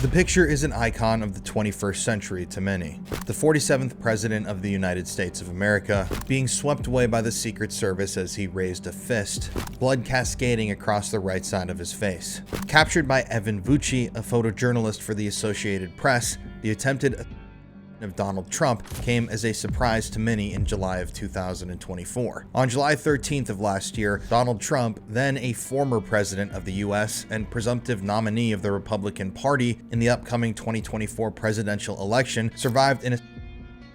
The picture is an icon of the 21st century to many. The 47th President of the United States of America being swept away by the Secret Service as he raised a fist, blood cascading across the right side of his face. Captured by Evan Vucci, a photojournalist for the Associated Press, the attempted of Donald Trump came as a surprise to many in July of 2024. On July 13th of last year, Donald Trump, then a former president of the US and presumptive nominee of the Republican Party in the upcoming 2024 presidential election, survived in a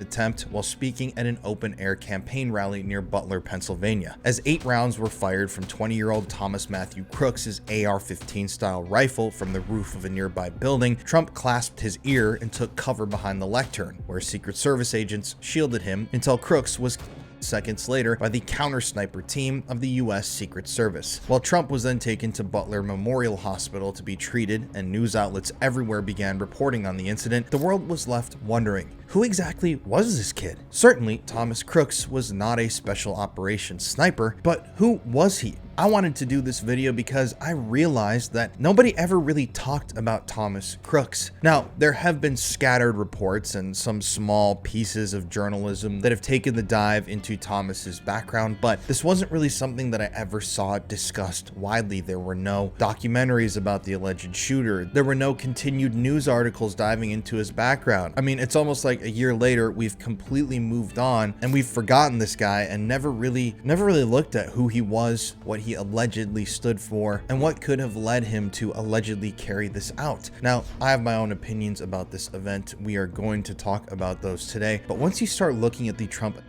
attempt while speaking at an open-air campaign rally near Butler, Pennsylvania. As 8 rounds were fired from 20-year-old Thomas Matthew Crooks' AR-15 style rifle from the roof of a nearby building, Trump clasped his ear and took cover behind the lectern, where Secret Service agents shielded him until Crooks was seconds later by the counter-sniper team of the US Secret Service. While Trump was then taken to Butler Memorial Hospital to be treated and news outlets everywhere began reporting on the incident, the world was left wondering, who exactly was this kid? Certainly, Thomas Crooks was not a special operations sniper, but who was he? I wanted to do this video because I realized that nobody ever really talked about Thomas Crooks. Now, there have been scattered reports and some small pieces of journalism that have taken the dive into Thomas's background, but this wasn't really something that I ever saw discussed widely. There were no documentaries about the alleged shooter. There were no continued news articles diving into his background. I mean, it's almost like a year later, we've completely moved on and we've forgotten this guy and never really looked at who he was, what he allegedly stood for, and what could have led him to allegedly carry this out. Now, I have my own opinions about this event. We are going to talk about those today, but once you start looking at the Trump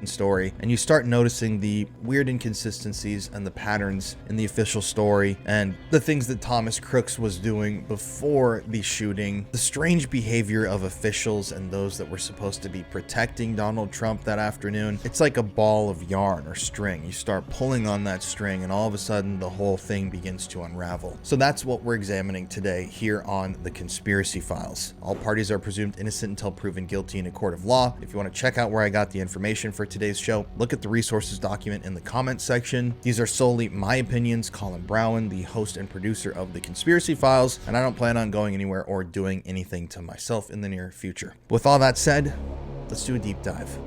story and you start noticing the weird inconsistencies and the patterns in the official story and the things that Thomas Crooks was doing before the shooting, the strange behavior of officials and those that were supposed to be protecting Donald Trump that afternoon, it's like a ball of yarn or string. You start pulling on that string and all of a sudden the whole thing begins to unravel. So that's what we're examining today here on the Conspiracy Files. All parties are presumed innocent until proven guilty in a court of law. If you want to check out where I got the information for today's show, look at the resources document in the comments section. These are solely my opinions. Colin Browen, the host and producer of the Conspiracy Files, and I don't plan on going anywhere or doing anything to myself in the near future. With all that said, let's do a deep dive.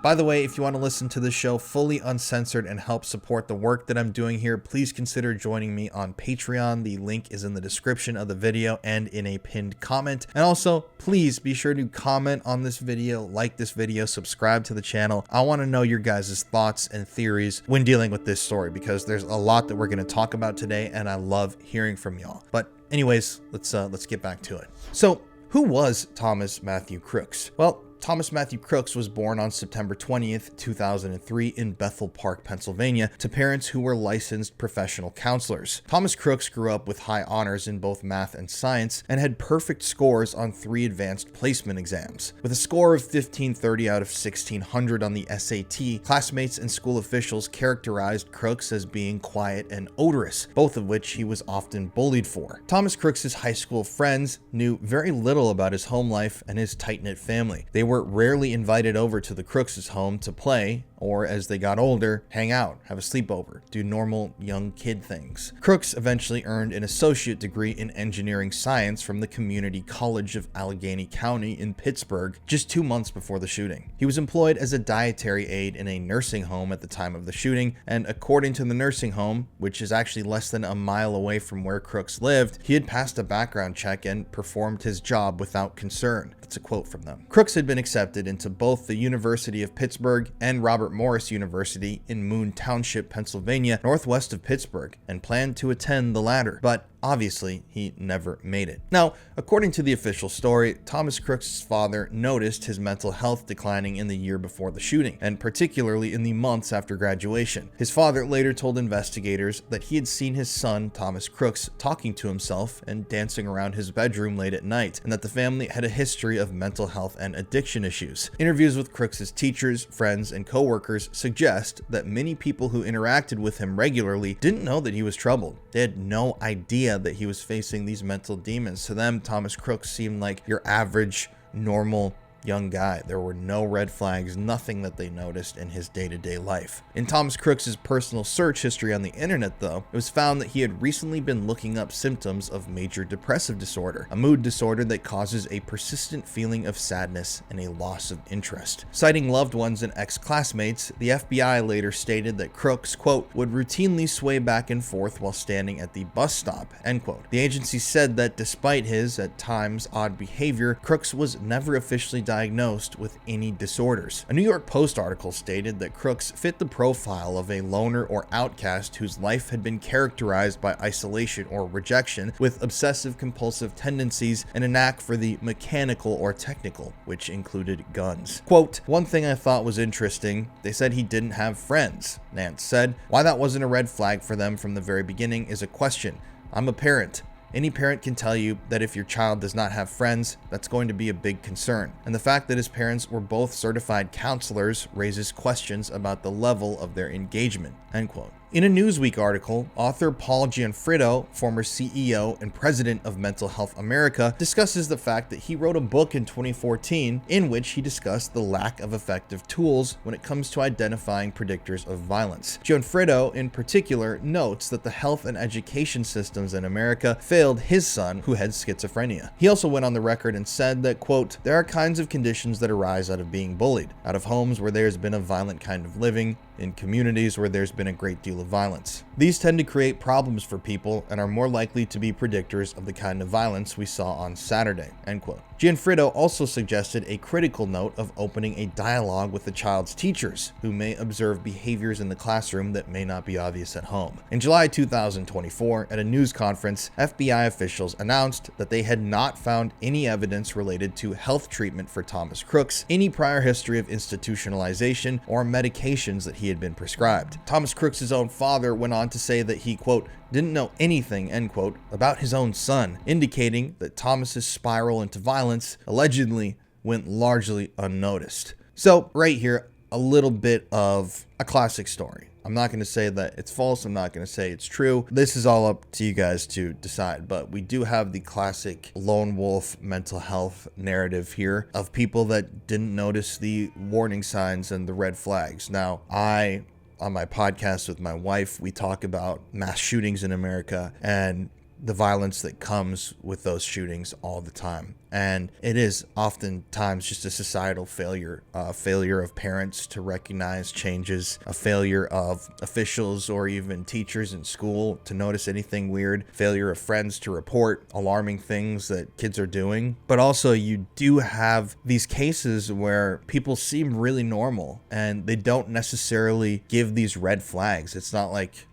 By the way, if you want to listen to this show fully uncensored and help support the work that I'm doing here, please consider joining me on Patreon. The link is in the description of the video and in a pinned comment. And also, please be sure to comment on this video, like this video, subscribe to the channel. I want to know your guys' thoughts and theories when dealing with this story, because there's a lot that we're going to talk about today, and I love hearing from y'all. But anyways, let's get back to it. So, who was Thomas Matthew Crooks? Well, Thomas Matthew Crooks was born on September 20th, 2003 in Bethel Park, Pennsylvania, to parents who were licensed professional counselors. Thomas Crooks grew up with high honors in both math and science and had perfect scores on 3 advanced placement exams. With a score of 1530 out of 1600 on the SAT, classmates and school officials characterized Crooks as being quiet and odorous, both of which he was often bullied for. Thomas Crooks' high school friends knew very little about his home life and his tight-knit family. They were rarely invited over to the Crooks' home to play, or as they got older, hang out, have a sleepover, do normal young kid things. Crooks eventually earned an associate degree in engineering science from the Community College of Allegheny County in Pittsburgh just 2 months before the shooting. He was employed as a dietary aide in a nursing home at the time of the shooting, and according to the nursing home, which is actually less than a mile away from where Crooks lived, he had passed a background check and performed his job without concern. That's a quote from them. Crooks had been accepted into both the University of Pittsburgh and Robert Morris University in Moon Township, Pennsylvania, northwest of Pittsburgh, and planned to attend the latter, but obviously he never made it. Now, according to the official story, Thomas Crooks' father noticed his mental health declining in the year before the shooting, and particularly in the months after graduation. His father later told investigators that he had seen his son, Thomas Crooks, talking to himself and dancing around his bedroom late at night, and that the family had a history of mental health and addiction issues. Interviews with Crooks' teachers, friends, and co-workers suggest that many people who interacted with him regularly didn't know that he was troubled. They had no idea that he was facing these mental demons. To them, Thomas Crooks seemed like your average, normal young guy. There were no red flags, nothing that they noticed in his day-to-day life. In Thomas Crooks' personal search history on the internet, though, it was found that he had recently been looking up symptoms of major depressive disorder, a mood disorder that causes a persistent feeling of sadness and a loss of interest. Citing loved ones and ex-classmates, the FBI later stated that Crooks, quote, would routinely sway back and forth while standing at the bus stop, end quote. The agency said that despite his, at times, odd behavior, Crooks was never officially diagnosed with any disorders. A New York Post article stated that Crooks fit the profile of a loner or outcast whose life had been characterized by isolation or rejection, with obsessive-compulsive tendencies and a knack for the mechanical or technical, which included guns. Quote, one thing I thought was interesting, they said he didn't have friends. Nance said, why that wasn't a red flag for them from the very beginning is a question. I'm a parent. Any parent can tell you that if your child does not have friends, that's going to be a big concern. And the fact that his parents were both certified counselors raises questions about the level of their engagement, end quote. In a Newsweek article, author Paul Gianfrido, former CEO and president of Mental Health America, discusses the fact that he wrote a book in 2014 in which he discussed the lack of effective tools when it comes to identifying predictors of violence. Gianfrido, in particular, notes that the health and education systems in America failed his son, who had schizophrenia. He also went on the record and said that, quote, there are kinds of conditions that arise out of being bullied, out of homes where there's been a violent kind of living, in communities where there's been a great deal of violence. These tend to create problems for people and are more likely to be predictors of the kind of violence we saw on Saturday, end quote. Gianfrido also suggested a critical note of opening a dialogue with the child's teachers, who may observe behaviors in the classroom that may not be obvious at home. In July 2024, at a news conference, FBI officials announced that they had not found any evidence related to health treatment for Thomas Crooks, any prior history of institutionalization, or medications that he had been prescribed. Thomas Crooks' own father went on to say that he, quote, didn't know anything, end quote, about his own son, indicating that Thomas's spiral into violence allegedly went largely unnoticed. So right here, a little bit of a classic story. I'm not going to say that it's false. I'm not going to say it's true. This is all up to you guys to decide. But we do have the classic lone wolf mental health narrative here of people that didn't notice the warning signs and the red flags. Now, on my podcast with my wife, we talk about mass shootings in America and the violence that comes with those shootings all the time. And it is oftentimes just a societal failure, a failure of parents to recognize changes, a failure of officials or even teachers in school to notice anything weird, failure of friends to report alarming things that kids are doing. But also you do have these cases where people seem really normal and they don't necessarily give these red flags. It's not like,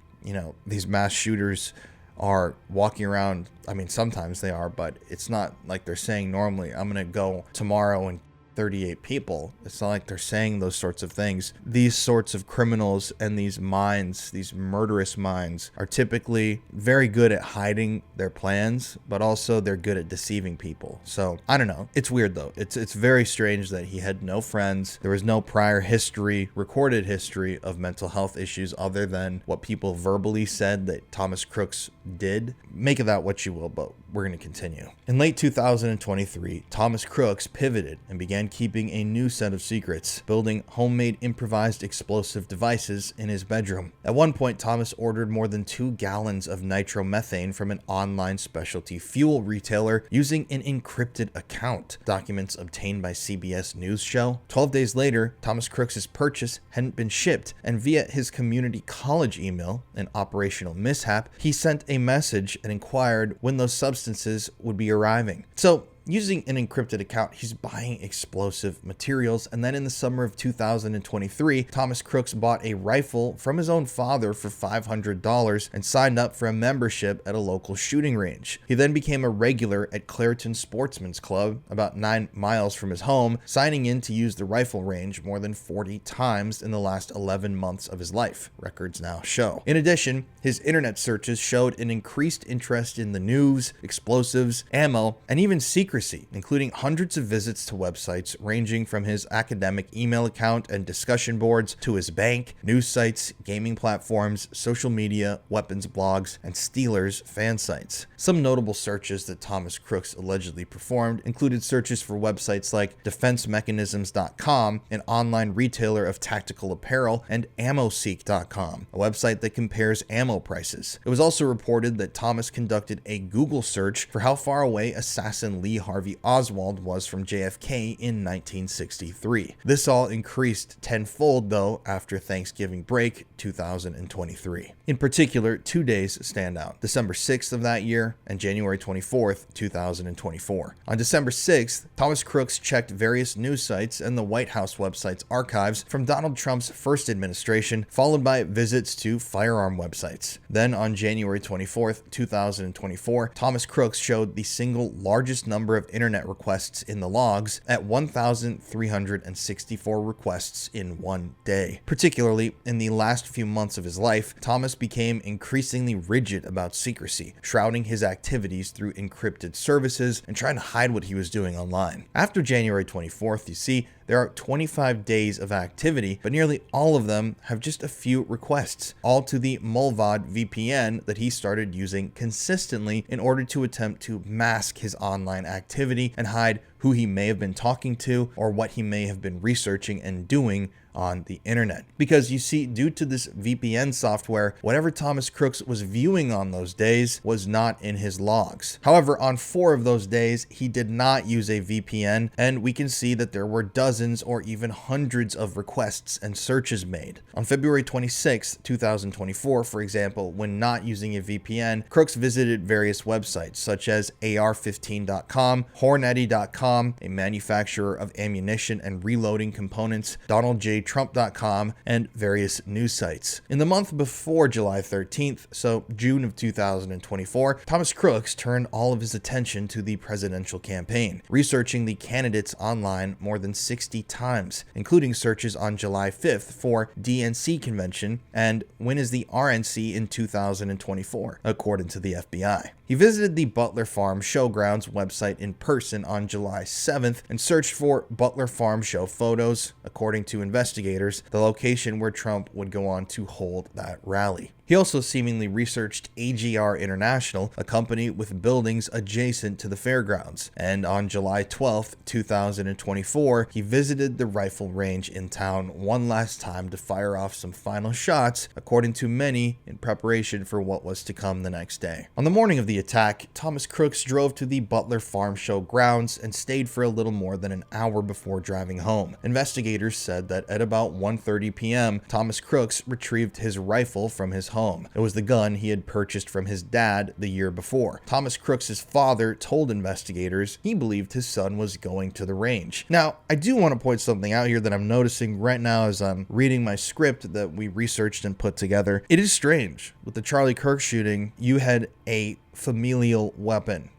these mass shooters are walking around. I mean, sometimes they are, but it's not like they're saying normally, I'm going to go tomorrow and 38 people. It's not like they're saying those sorts of things. These sorts of criminals and these minds, these murderous minds, are typically very good at hiding their plans, but also they're good at deceiving people. So I don't know. It's weird though. It's very strange that he had no friends. There was no prior history, recorded history of mental health issues other than what people verbally said that Thomas Crooks did. Make of that what you will, but we're going to continue. In late 2023, Thomas Crooks pivoted and began keeping a new set of secrets, building homemade improvised explosive devices in his bedroom. At one point, Thomas ordered more than 2 gallons of nitromethane from an online specialty fuel retailer using an encrypted account, documents obtained by CBS News show. 12 days later, Thomas Crooks' purchase hadn't been shipped, and via his community college email, an operational mishap, he sent a message and inquired when those substances would be arriving. So, using an encrypted account, he's buying explosive materials, and then in the summer of 2023, Thomas Crooks bought a rifle from his own father for $500 and signed up for a membership at a local shooting range. He then became a regular at Clairton Sportsman's Club, about 9 miles from his home, signing in to use the rifle range more than 40 times in the last 11 months of his life, records now show. In addition, his internet searches showed an increased interest in the news, explosives, ammo, and even secrecy secrecy, including hundreds of visits to websites ranging from his academic email account and discussion boards to his bank, news sites, gaming platforms, social media, weapons blogs, and Steelers fan sites. Some notable searches that Thomas Crooks allegedly performed included searches for websites like defensemechanisms.com, an online retailer of tactical apparel, and ammoseek.com, a website that compares ammo prices. It was also reported that Thomas conducted a Google search for how far away assassin Lee Harvey Oswald was from JFK in 1963. This all increased tenfold, though, after Thanksgiving break 2023. In particular, 2 days stand out: December 6th of that year and January 24th, 2024. On December 6th, Thomas Crooks checked various news sites and the White House website's archives from Donald Trump's first administration, followed by visits to firearm websites. Then on January 24th, 2024, Thomas Crooks showed the single largest number of internet requests in the logs at 1,364 requests in one day. Particularly in the last few months of his life, Thomas became increasingly rigid about secrecy, shrouding his activities through encrypted services and trying to hide what he was doing online. After January 24th, you see, there are 25 days of activity, but nearly all of them have just a few requests, all to the Mullvad VPN that he started using consistently in order to attempt to mask his online activity and hide who he may have been talking to or what he may have been researching and doing on the internet. Because you see, due to this VPN software, whatever Thomas Crooks was viewing on those days was not in his logs. However, on 4 of those days, he did not use a VPN, and we can see that there were dozens or even hundreds of requests and searches made. On February 26, 2024, for example, when not using a VPN, Crooks visited various websites such as AR15.com, Hornady.com, a manufacturer of ammunition and reloading components, DonaldJTrump.com, and various news sites. In the month before July 13th, so June of 2024, Thomas Crooks turned all of his attention to the presidential campaign, researching the candidates online more than 60 times, including searches on July 5th for DNC convention and when is the RNC in 2024, according to the FBI. He visited the Butler Farm Showgrounds website in person on July 7th and searched for Butler Farm Show photos, according to investigators, the location where Trump would go on to hold that rally. He also seemingly researched AGR International, a company with buildings adjacent to the fairgrounds. And on July 12th, 2024, he visited the rifle range in town one last time to fire off some final shots, according to many, in preparation for what was to come the next day. On the morning of the attack, Thomas Crooks drove to the Butler Farm Show grounds and stayed for a little more than an hour before driving home. Investigators said that at about 1:30 p.m., Thomas Crooks retrieved his rifle from his home. It was the gun he had purchased from his dad the year before. Thomas Crooks' father told investigators he believed his son was going to the range. Now, I do want to point something out here that I'm noticing right now as I'm reading my script that we researched and put together. It is strange. With the Charlie Kirk shooting, you had a familial weapon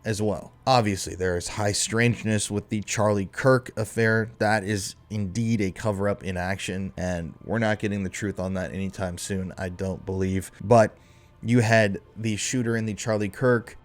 as well. Obviously, there is high strangeness with the Charlie Kirk affair. That is indeed a cover-up in action, and we're not getting the truth on that anytime soon, I don't believe. But you had the shooter in the Charlie Kirk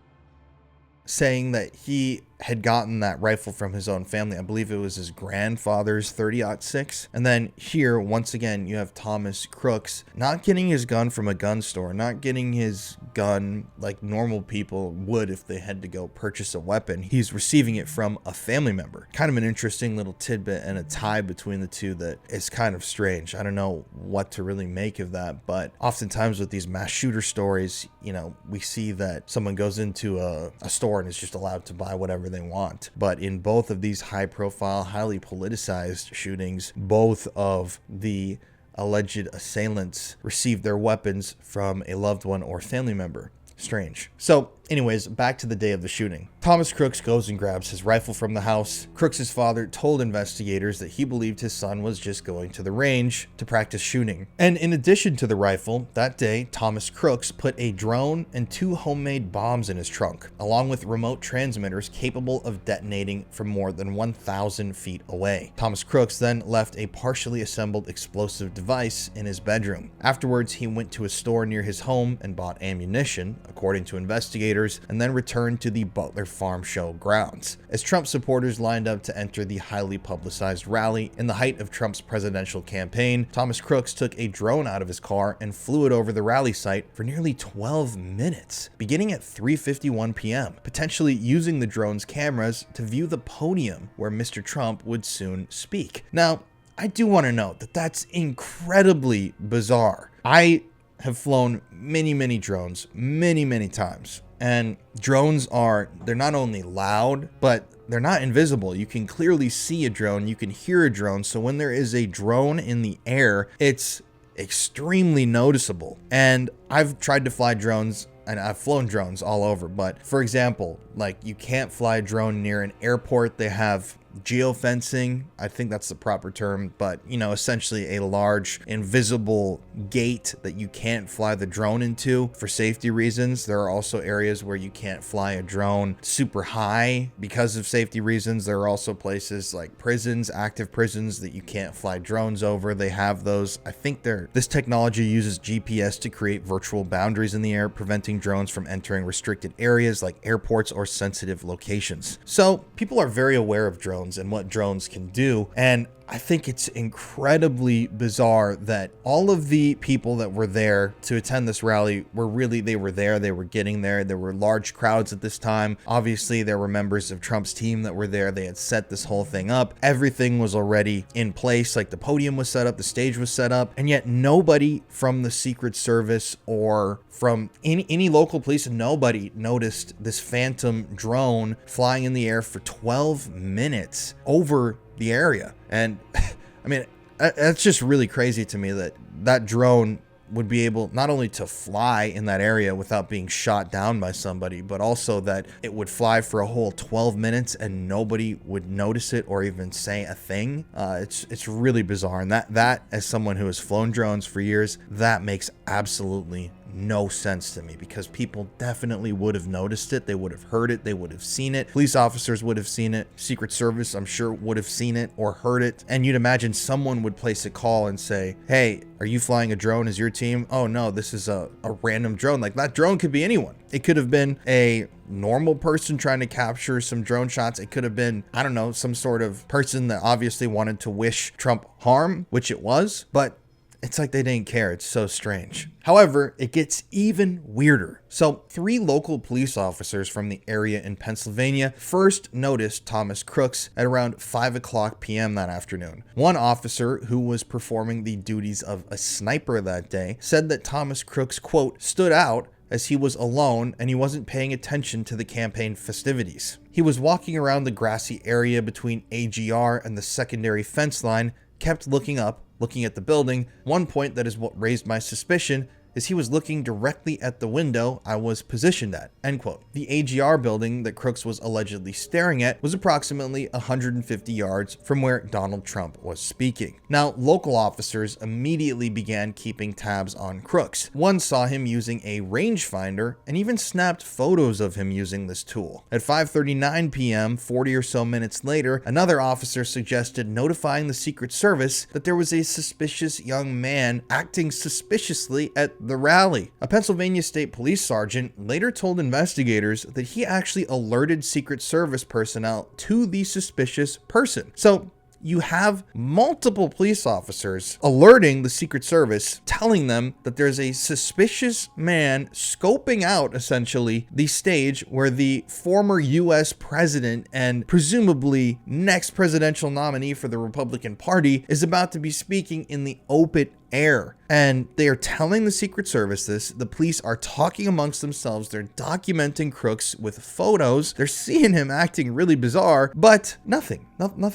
saying that he had gotten that rifle from his own family. I believe it was his grandfather's 30-06. And then here, once again, you have Thomas Crooks not getting his gun from a gun store, not getting his gun like normal people would if they had to go purchase a weapon. He's receiving it from a family member. Kind of an interesting little tidbit and a tie between the two that is kind of strange. I don't know what to really make of that, but oftentimes with these mass shooter stories, you know, we see that someone goes into a store and is just allowed to buy whatever they want. But in both of these high profile, highly politicized shootings, both of the alleged assailants received their weapons from a loved one or family member. Strange. So anyways, back to the day of the shooting. Thomas Crooks goes and grabs his rifle from the house. Crooks' father told investigators that he believed his son was just going to the range to practice shooting. And in addition to the rifle, that day, Thomas Crooks put a drone and 2 homemade bombs in his trunk, along with remote transmitters capable of detonating from more than 1,000 feet away. Thomas Crooks then left a partially assembled explosive device in his bedroom. Afterwards, he went to a store near his home and bought ammunition, according to investigators, spectators and then returned to the Butler Farm Show grounds. As Trump supporters lined up to enter the highly publicized rally in the height of Trump's presidential campaign, Thomas Crooks took a drone out of his car and flew it over the rally site for nearly 12 minutes, beginning at 3:51 p.m., potentially using the drone's cameras to view the podium where Mr. Trump would soon speak. Now, I do want to note that that's incredibly bizarre. I have flown many drones many times, and drones they're not only loud, but they're not invisible. You can clearly see a drone, you can hear a drone, so when there is a drone in the air, it's extremely noticeable. And I've tried to fly drones and I've flown drones all over, but for example, like, you can't fly a drone near an airport. They have geofencing, I think that's the proper term, but essentially a large invisible gate that you can't fly the drone into for safety reasons. There are also areas where you can't fly a drone super high because of safety reasons. There are also places like prisons, active prisons, that you can't fly drones over. They have those. I think this technology uses GPS to create virtual boundaries in the air, preventing drones from entering restricted areas like airports or sensitive locations. So people are very aware of drones and what drones can do, and I think it's incredibly bizarre that all of the people that were there to attend this rally they were there, they were getting there. There were large crowds at this time. Obviously, there were members of Trump's team that were there. They had set this whole thing up. Everything was already in place, like the podium was set up, the stage was set up, and yet nobody from the Secret Service or from any local police, nobody noticed this phantom drone flying in the air for 12 minutes over the area. And I mean, that's just really crazy to me that drone would be able not only to fly in that area without being shot down by somebody, but also that it would fly for a whole 12 minutes and nobody would notice it or even say a thing. It's really bizarre. And that as someone who has flown drones for years, that makes absolutely no sense to me, because people definitely would have noticed it. They would have heard it. They would have seen it. Police officers would have seen it. Secret Service, I'm sure, would have seen it or heard it. And you'd imagine someone would place a call and say, hey, are you flying a drone as your team? Oh no, this is a random drone. Like, that drone could be anyone. It could have been a normal person trying to capture some drone shots. It could have been, I don't know, some sort of person that obviously wanted to wish Trump harm, which it was, but it's like they didn't care. It's so strange. However, it gets even weirder. So 3 local police officers from the area in Pennsylvania first noticed Thomas Crooks at around 5 p.m. that afternoon. One officer, who was performing the duties of a sniper that day, said that Thomas Crooks, quote, stood out as he was alone and he wasn't paying attention to the campaign festivities. He was walking around the grassy area between AGR and the secondary fence line, kept looking up, looking at the building. One point that is what raised my suspicion is he was looking directly at the window I was positioned at, end quote. The AGR building that Crooks was allegedly staring at was approximately 150 yards from where Donald Trump was speaking. Now, local officers immediately began keeping tabs on Crooks. One saw him using a rangefinder and even snapped photos of him using this tool. At 5:39 p.m., 40 or so minutes later, another officer suggested notifying the Secret Service that there was a suspicious young man acting suspiciously at the rally. A Pennsylvania State Police sergeant later told investigators that he actually alerted Secret Service personnel to the suspicious person. So you have multiple police officers alerting the Secret Service, telling them that there's a suspicious man scoping out, essentially, the stage where the former U.S. president and presumably next presidential nominee for the Republican Party is about to be speaking in the open air. And they are telling the Secret Service this. The police are talking amongst themselves. They're documenting Crooks with photos. They're seeing him acting really bizarre, but nothing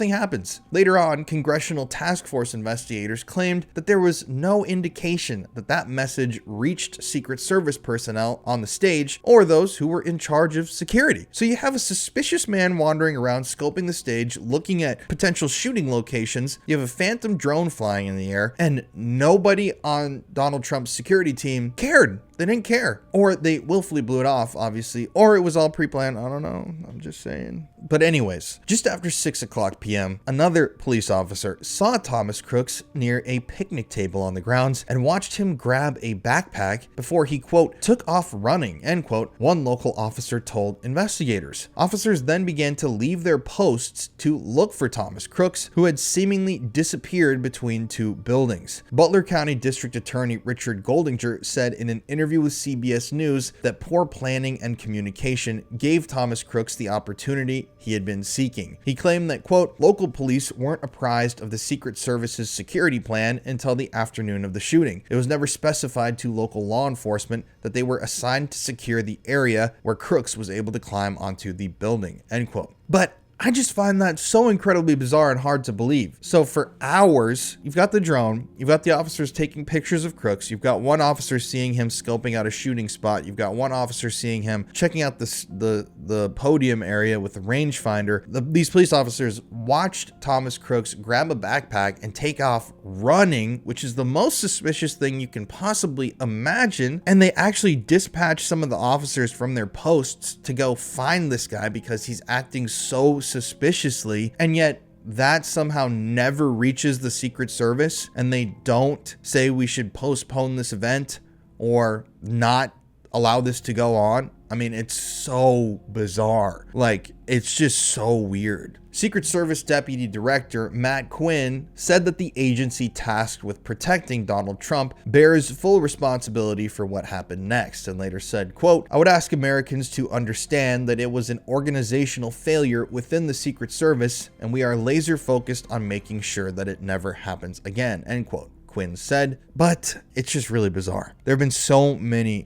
happens. Later on, Congressional Task Force investigators claimed that there was no indication that that message reached Secret Service personnel on the stage or those who were in charge of security. So you have a suspicious man wandering around, scoping the stage, looking at potential shooting locations. You have a phantom drone flying in the air, and no nobody on Donald Trump's security team cared. They didn't care. Or they willfully blew it off, obviously. Or it was all pre-planned. I don't know. I'm just saying. But anyways, just after 6 o'clock p.m., another police officer saw Thomas Crooks near a picnic table on the grounds and watched him grab a backpack before he, quote, took off running, end quote, one local officer told investigators. Officers then began to leave their posts to look for Thomas Crooks, who had seemingly disappeared between two buildings. Butler County District Attorney Richard Goldinger said in an interview with CBS News that poor planning and communication gave Thomas Crooks the opportunity he had been seeking. He claimed that, quote, local police weren't apprised of the Secret Service's security plan until the afternoon of the shooting. It was never specified to local law enforcement that they were assigned to secure the area where Crooks was able to climb onto the building, end quote. But I just find that so incredibly bizarre and hard to believe. So for hours, you've got the drone, you've got the officers taking pictures of Crooks, you've got one officer seeing him scoping out a shooting spot, you've got one officer seeing him checking out the podium area with the rangefinder. These police officers watched Thomas Crooks grab a backpack and take off running, which is the most suspicious thing you can possibly imagine. And they actually dispatched some of the officers from their posts to go find this guy because he's acting so suspiciously, and yet that somehow never reaches the Secret Service, and they don't say we should postpone this event or not allow this to go on. I mean, it's so bizarre. Like, it's just so weird. Secret Service Deputy Director Matt Quinn said that the agency tasked with protecting Donald Trump bears full responsibility for what happened next, and later said, quote, I would ask Americans to understand that it was an organizational failure within the Secret Service, and we are laser focused on making sure that it never happens again, end quote. Quinn said, but it's just really bizarre. There have been so many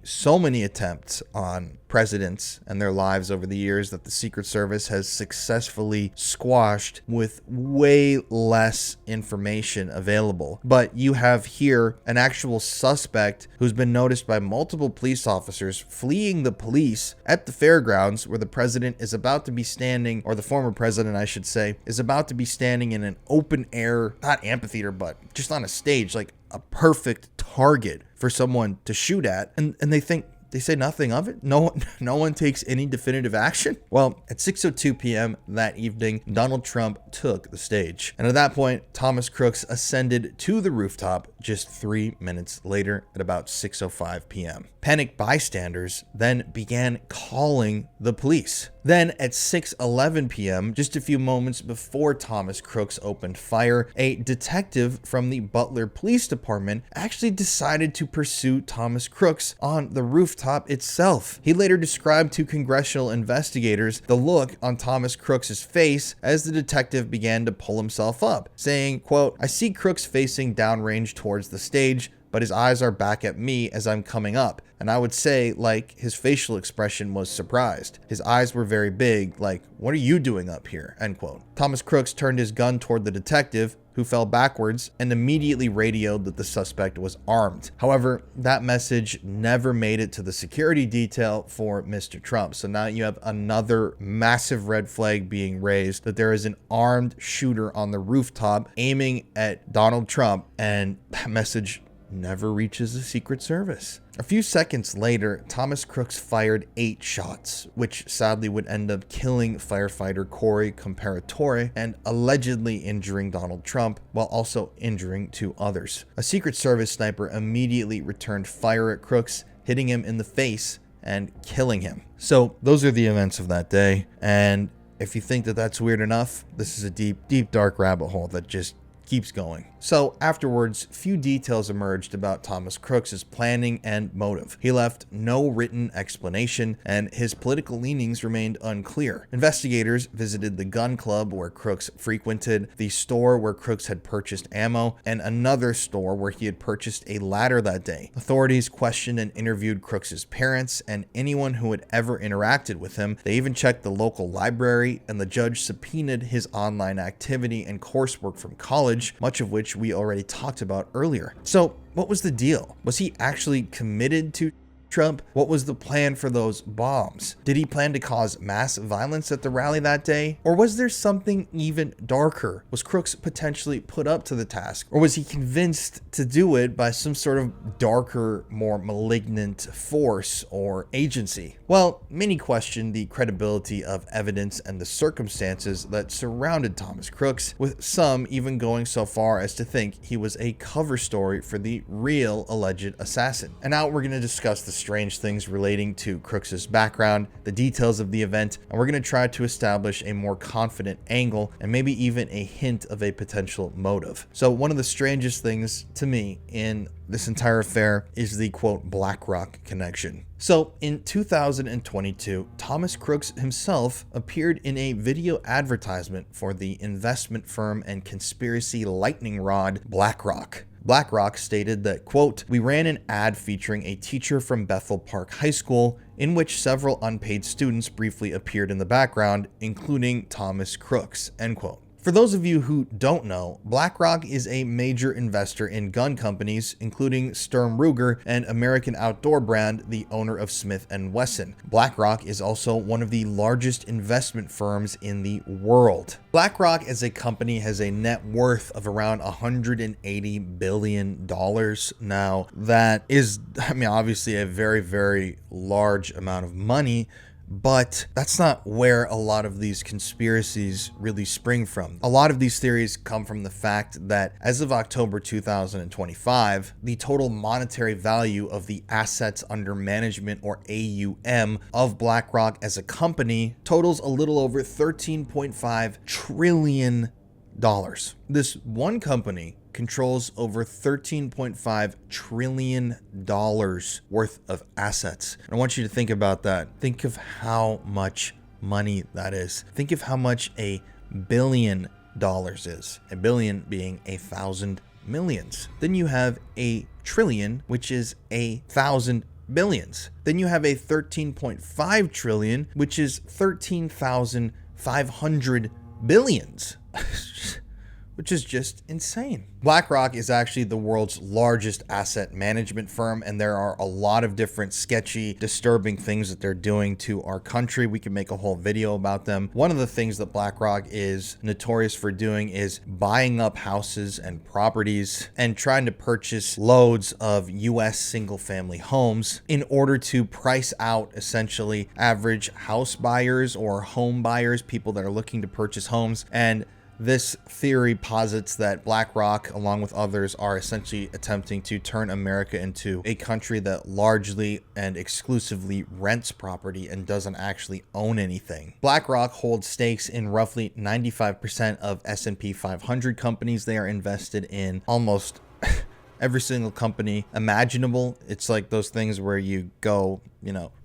attempts on presidents and their lives over the years that the Secret Service has successfully squashed with way less information available. But you have here an actual suspect who's been noticed by multiple police officers fleeing the police at the fairgrounds where the president is about to be standing, or the former president, I should say, is about to be standing in an open air, not amphitheater, but just on a stage, like a perfect target for someone to shoot at. And they say nothing of it. No one takes any definitive action. Well, at 6:02 p.m. that evening, Donald Trump took the stage. And at that point, Thomas Crooks ascended to the rooftop just 3 minutes later at about 6:05 p.m. Panicked bystanders then began calling the police. Then at 6:11 p.m., just a few moments before Thomas Crooks opened fire, a detective from the Butler Police Department actually decided to pursue Thomas Crooks on the rooftop itself. He later described to congressional investigators the look on Thomas Crooks' face as the detective began to pull himself up, saying, quote, I see Crooks facing downrange towards the stage, but his eyes are back at me as I'm coming up. And I would say, like, his facial expression was surprised. His eyes were very big, like, what are you doing up here? End quote. Thomas Crooks turned his gun toward the detective, who fell backwards and immediately radioed that the suspect was armed. However, that message never made it to the security detail for Mr. Trump. So now you have another massive red flag being raised that there is an armed shooter on the rooftop aiming at Donald Trump, and that message never reaches the Secret Service. A few seconds later, Thomas Crooks fired 8 shots, which sadly would end up killing firefighter Corey Comparatore and allegedly injuring Donald Trump, while also injuring 2 others. A Secret Service sniper immediately returned fire at Crooks, hitting him in the face and killing him. So those are the events of that day, and if you think that that's weird enough, this is a deep, dark rabbit hole that just keeps going. So afterwards, few details emerged about Thomas Crooks' planning and motive. He left no written explanation, and his political leanings remained unclear. Investigators visited the gun club where Crooks frequented, the store where Crooks had purchased ammo, and another store where he had purchased a ladder that day. Authorities questioned and interviewed Crooks' parents and anyone who had ever interacted with him. They even checked the local library, and the judge subpoenaed his online activity and coursework from college, much of which we already talked about earlier. So what was the deal? Was he actually committed to Trump? What was the plan for those bombs? Did he plan to cause mass violence at the rally that day? Or was there something even darker? Was Crooks potentially put up to the task? Or was he convinced to do it by some sort of darker, more malignant force or agency? Well, many question the credibility of evidence and the circumstances that surrounded Thomas Crooks, with some even going so far as to think he was a cover story for the real alleged assassin. And now we're going to discuss the strange things relating to Crooks's background, the details of the event, and we're going to try to establish a more confident angle and maybe even a hint of a potential motive. So one of the strangest things to me in this entire affair is the quote BlackRock connection. So in 2022, Thomas Crooks himself appeared in a video advertisement for the investment firm and conspiracy lightning rod BlackRock. BlackRock stated that, quote, "We ran an ad featuring a teacher from Bethel Park High School in which several unpaid students briefly appeared in the background, including Thomas Crooks," end quote. For those of you who don't know, BlackRock is a major investor in gun companies, including Sturm Ruger and American outdoor brand, the owner of Smith & Wesson. BlackRock is also one of the largest investment firms in the world. BlackRock as a company has a net worth of around $180 billion now. That is, obviously a very, very large amount of money. But that's not where a lot of these conspiracies really spring from. A lot of these theories come from the fact that as of October 2025, the total monetary value of the assets under management, or AUM, of BlackRock as a company totals a little over $13.5 trillion. This one company controls over $13.5 trillion worth of assets. I want you to think about that. Think of how much money that is. Think of how much $1 billion is. $1 billion being 1,000 millions. Then you have a trillion, which is 1,000 billions. Then you have a 13.5 trillion, which is 13,500 billions. Which is just insane. BlackRock is actually the world's largest asset management firm, and there are a lot of different sketchy, disturbing things that they're doing to our country. We can make a whole video about them. One of the things that BlackRock is notorious for doing is buying up houses and properties and trying to purchase loads of US single-family homes in order to price out essentially average house buyers or home buyers, people that are looking to purchase homes. And this theory posits that BlackRock, along with others, are essentially attempting to turn America into a country that largely and exclusively rents property and doesn't actually own anything. BlackRock holds stakes in roughly 95% of S&P 500 companies. They are invested in almost every single company imaginable. It's like those things where you go,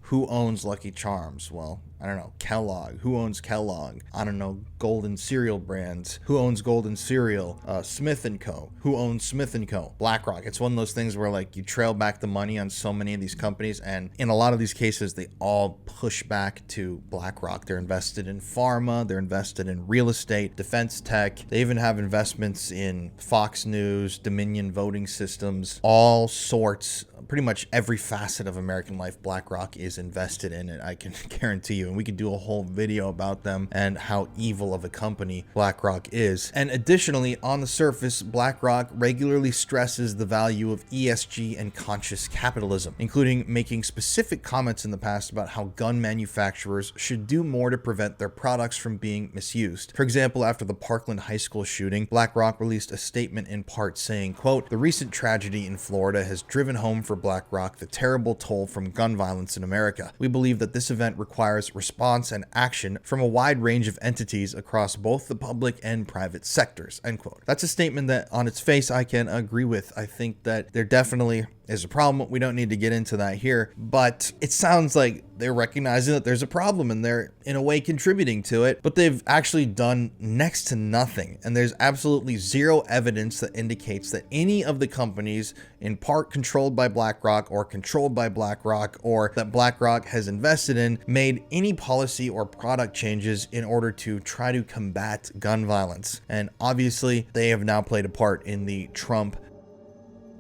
who owns Lucky Charms? Well, I don't know, Kellogg. Who owns Kellogg? I don't know, Golden Cereal brands. Who owns Golden Cereal? Smith & Co. Who owns Smith & Co? BlackRock. It's one of those things where like you trail back the money on so many of these companies, and in a lot of these cases, they all push back to BlackRock. They're invested in pharma, they're invested in real estate, defense tech. They even have investments in Fox News, Dominion voting systems, all sorts. Pretty much every facet of American life, BlackRock is invested in it, I can guarantee you. And we could do a whole video about them and how evil of a company BlackRock is. And additionally, on the surface, BlackRock regularly stresses the value of ESG and conscious capitalism, including making specific comments in the past about how gun manufacturers should do more to prevent their products from being misused. For example, after the Parkland High School shooting, BlackRock released a statement in part saying, quote, "The recent tragedy in Florida has driven home for BlackRock the terrible toll from gun violence in America. We believe that this event requires response and action from a wide range of entities across both the public and private sectors," end quote. That's a statement that on its face I can agree with. I think that there definitely is a problem. We don't need to get into that here, but it sounds like they're recognizing that there's a problem and they're in a way contributing to it, but they've actually done next to nothing. And there's absolutely zero evidence that indicates that any of the companies in part controlled by BlackRock or controlled by BlackRock or that BlackRock has invested in made any policy or product changes in order to try to combat gun violence. And obviously they have now played a part in the Trump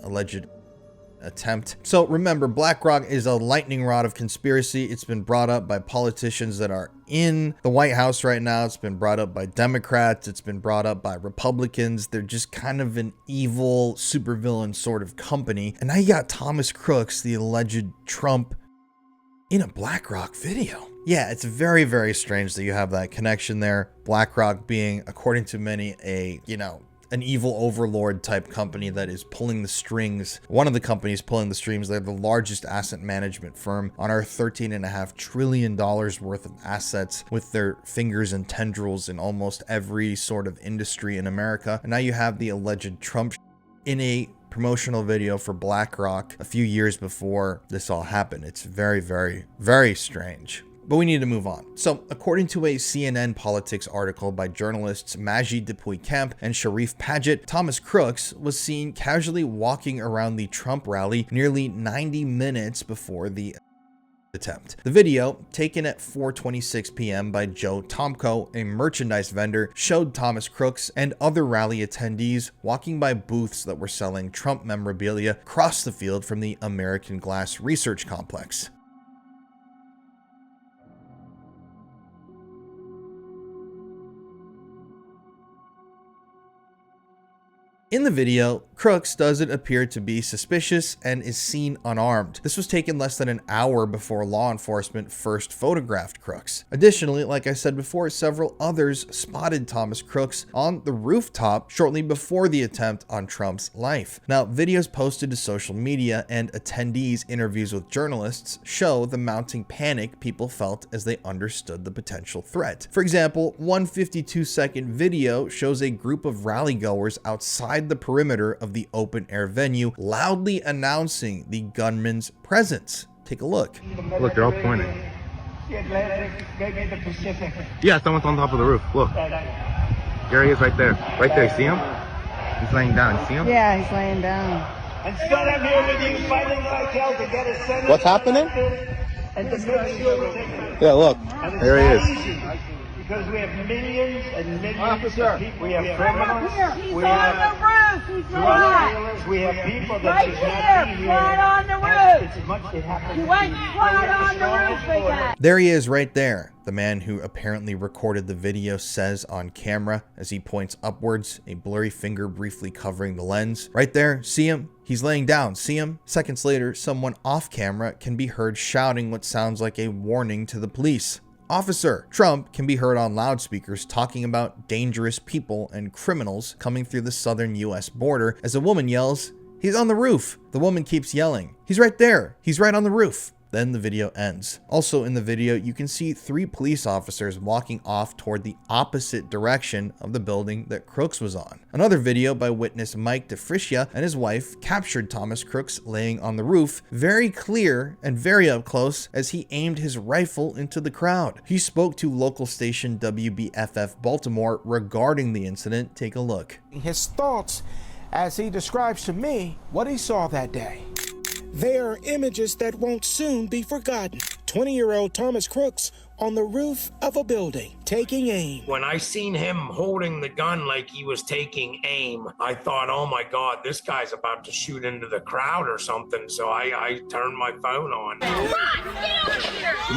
alleged attempt. So remember, BlackRock is a lightning rod of conspiracy. It's been brought up by politicians that are in the White House right now. It's been brought up by Democrats. It's been brought up by Republicans. They're just kind of an evil supervillain sort of company. And now you got Thomas Crooks, the alleged Trump, in a BlackRock video. Yeah, it's very, very strange that you have that connection there. BlackRock being, according to many, an evil overlord type company that is pulling the strings. One of the companies pulling the strings. They're the largest asset management firm on our $13.5 trillion worth of assets, with their fingers and tendrils in almost every sort of industry in America. And now you have the alleged Trump in a promotional video for BlackRock a few years before this all happened. It's very, very, very strange. But we need to move on. So, according to a CNN Politics article by journalists Majid Dupuy-Kemp and Sharif Paget, Thomas Crooks was seen casually walking around the Trump rally nearly 90 minutes before the attempt. The video, taken at 4:26 p.m. by Joe Tomko, a merchandise vendor, showed Thomas Crooks and other rally attendees walking by booths that were selling Trump memorabilia across the field from the American Glass Research Complex. In the video, Crooks doesn't appear to be suspicious and is seen unarmed. This was taken less than an hour before law enforcement first photographed Crooks. Additionally, like I said before, several others spotted Thomas Crooks on the rooftop shortly before the attempt on Trump's life. Now, videos posted to social media and attendees' interviews with journalists show the mounting panic people felt as they understood the potential threat. For example, one 52-second video shows a group of rally-goers outside the perimeter of the open-air venue loudly announcing the gunman's presence. Take a look. Look, they're all pointing. The Atlantic, maybe the Pacific. Yeah, someone's on top of the roof. Look. There he is right there. Right there. See him? He's laying down. See him? Yeah, he's laying down. Instead, I'm here with you fighting like hell to get a senator. What's happening? And to make sure we're taking. Yeah, look. And There he it's is. not easy, because we have millions and millions Officer. of people. We have criminals. He's We on have the roof. He's drug right. dealers. We have people that Right should not be here, here. right on the And roof. It's much it happens. You went right on the roof, big guy. There he is right there. The man who apparently recorded the video says on camera as he points upwards, a blurry finger briefly covering the lens. Right there, see him? He's laying down, see him? Seconds later, someone off camera can be heard shouting what sounds like a warning to the police. Officer Trump can be heard on loudspeakers talking about dangerous people and criminals coming through the southern US border as a woman yells, "He's on the roof." The woman keeps yelling, "He's right there. He's right on the roof." Then the video ends. Also in the video, you can see 3 police officers walking off toward the opposite direction of the building that Crooks was on. Another video by witness Mike DeFricia and his wife captured Thomas Crooks laying on the roof, very clear and very up close as he aimed his rifle into the crowd. He spoke to local station WBFF Baltimore regarding the incident. Take a look. His thoughts as he describes to me what he saw that day. They are images that won't soon be forgotten. 20-year-old Thomas Crooks on the roof of a building, taking aim. When I seen him holding the gun like he was taking aim, I thought, oh my God, this guy's about to shoot into the crowd or something. So I turned my phone on.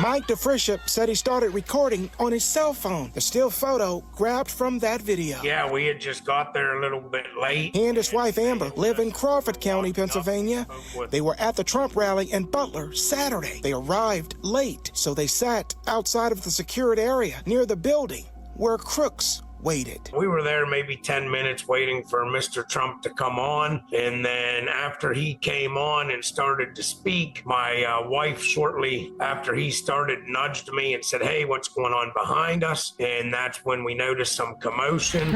Mike DeFricia said he started recording on his cell phone. The still photo grabbed from that video. Yeah, we had just got there a little bit late. He and his wife Amber live in Crawford County, Pennsylvania. They were at the Trump rally in Butler Saturday. They arrived late, so they sat outside of the secured area near the building where Crooks waited. We were there maybe 10 minutes waiting for Mr. Trump to come on. And then after he came on and started to speak, my wife shortly after he started nudged me and said, "Hey, what's going on behind us?" And that's when we noticed some commotion.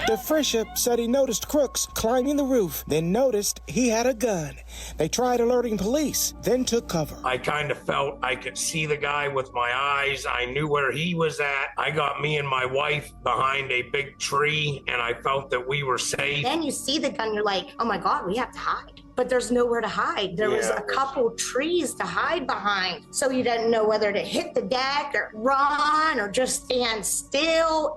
DeFricia said he noticed Crooks climbing the roof, then noticed he had a gun. They tried alerting police, then took cover. I kind of felt I could see the guy with my eyes. I knew where he was at. I got me and my wife behind a big tree, and I felt that we were safe. Then you see the gun, you're like, oh my God, we have to hide. but there's nowhere to hide. There was a couple trees to hide behind. So you didn't know whether to hit the deck or run or just stand still.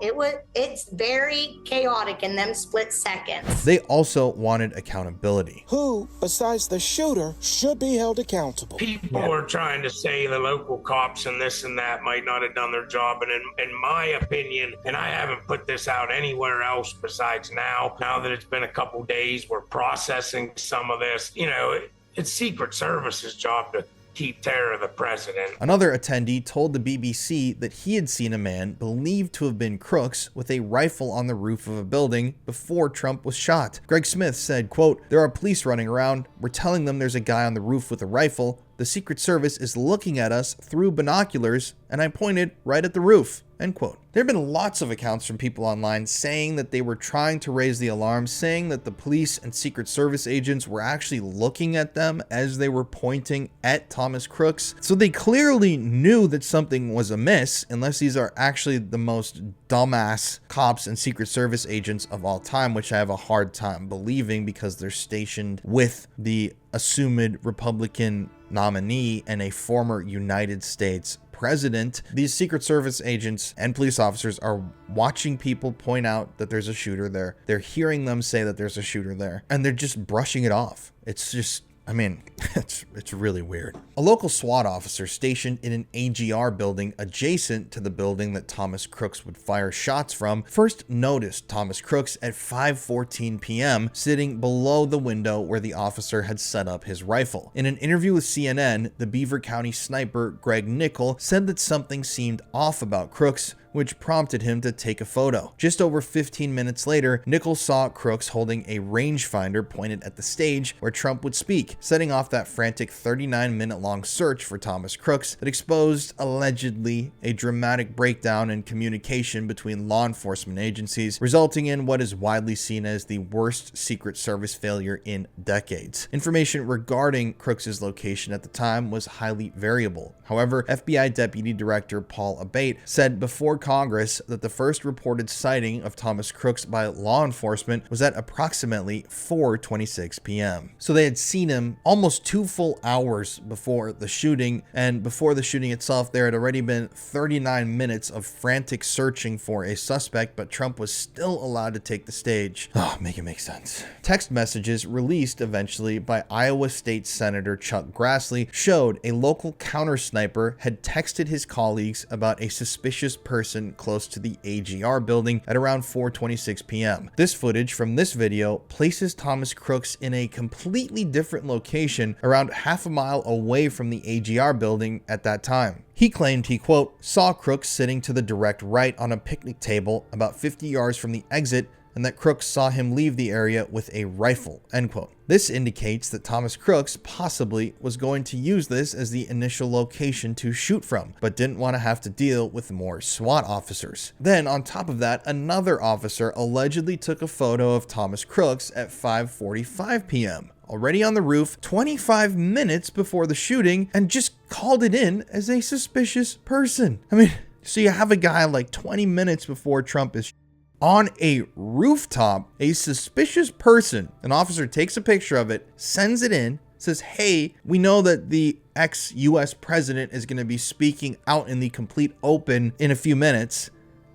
It's very chaotic in them split seconds. They also wanted accountability. Who, besides the shooter, should be held accountable? People are trying to say the local cops and this and that might not have done their job. And in my opinion, and I haven't put this out anywhere else besides now that it's been a couple days, we're processing some of this. You know, it's Secret Service's job to keep terror of the president. Another attendee told the BBC that he had seen a man believed to have been Crooks with a rifle on the roof of a building before Trump was shot. Greg Smith said, quote, "There are police running around. We're telling them there's a guy on the roof with a rifle. The Secret Service is looking at us through binoculars, and I pointed right at the roof." End quote. There have been lots of accounts from people online saying that they were trying to raise the alarm, saying that the police and Secret Service agents were actually looking at them as they were pointing at Thomas Crooks. So they clearly knew that something was amiss, unless these are actually the most dumbass cops and Secret Service agents of all time, which I have a hard time believing because they're stationed with the assumed Republican nominee and a former United States president. These Secret Service agents and police officers are watching people point out that there's a shooter there. They're hearing them say that there's a shooter there, and they're just brushing it off. It's just, I mean, it's really weird. A local SWAT officer stationed in an AGR building adjacent to the building that Thomas Crooks would fire shots from first noticed Thomas Crooks at 5:14 p.m. sitting below the window where the officer had set up his rifle. In an interview with CNN, the Beaver County sniper Greg Nickel said that something seemed off about Crooks, which prompted him to take a photo. Just over 15 minutes later, Nichols saw Crooks holding a rangefinder pointed at the stage where Trump would speak, setting off that frantic 39-minute-long search for Thomas Crooks that exposed, allegedly, a dramatic breakdown in communication between law enforcement agencies, resulting in what is widely seen as the worst Secret Service failure in decades. Information regarding Crooks' location at the time was highly variable. However, FBI Deputy Director Paul Abate said before Congress that the first reported sighting of Thomas Crooks by law enforcement was at approximately 4:26 p.m. So they had seen him almost 2 full hours before the shooting, and before the shooting itself, there had already been 39 minutes of frantic searching for a suspect, but Trump was still allowed to take the stage. Oh, make it make sense. Text messages released eventually by Iowa State Senator Chuck Grassley showed a local counter sniper had texted his colleagues about a suspicious person close to the AGR building at around 4:26 p.m. This footage from this video places Thomas Crooks in a completely different location around half a mile away from the AGR building at that time. He claimed he, quote, saw Crooks sitting to the direct right on a picnic table about 50 yards from the exit, and that Crooks saw him leave the area with a rifle, end quote. This indicates that Thomas Crooks possibly was going to use this as the initial location to shoot from, but didn't want to have to deal with more SWAT officers. Then, on top of that, another officer allegedly took a photo of Thomas Crooks at 5:45 p.m. already on the roof 25 minutes before the shooting, and just called it in as a suspicious person. I mean, so you have a guy like 20 minutes before Trump is on a rooftop, a suspicious person. An officer takes a picture of it, sends it in, says, hey, we know that the ex-US president is going to be speaking out in the complete open in a few minutes.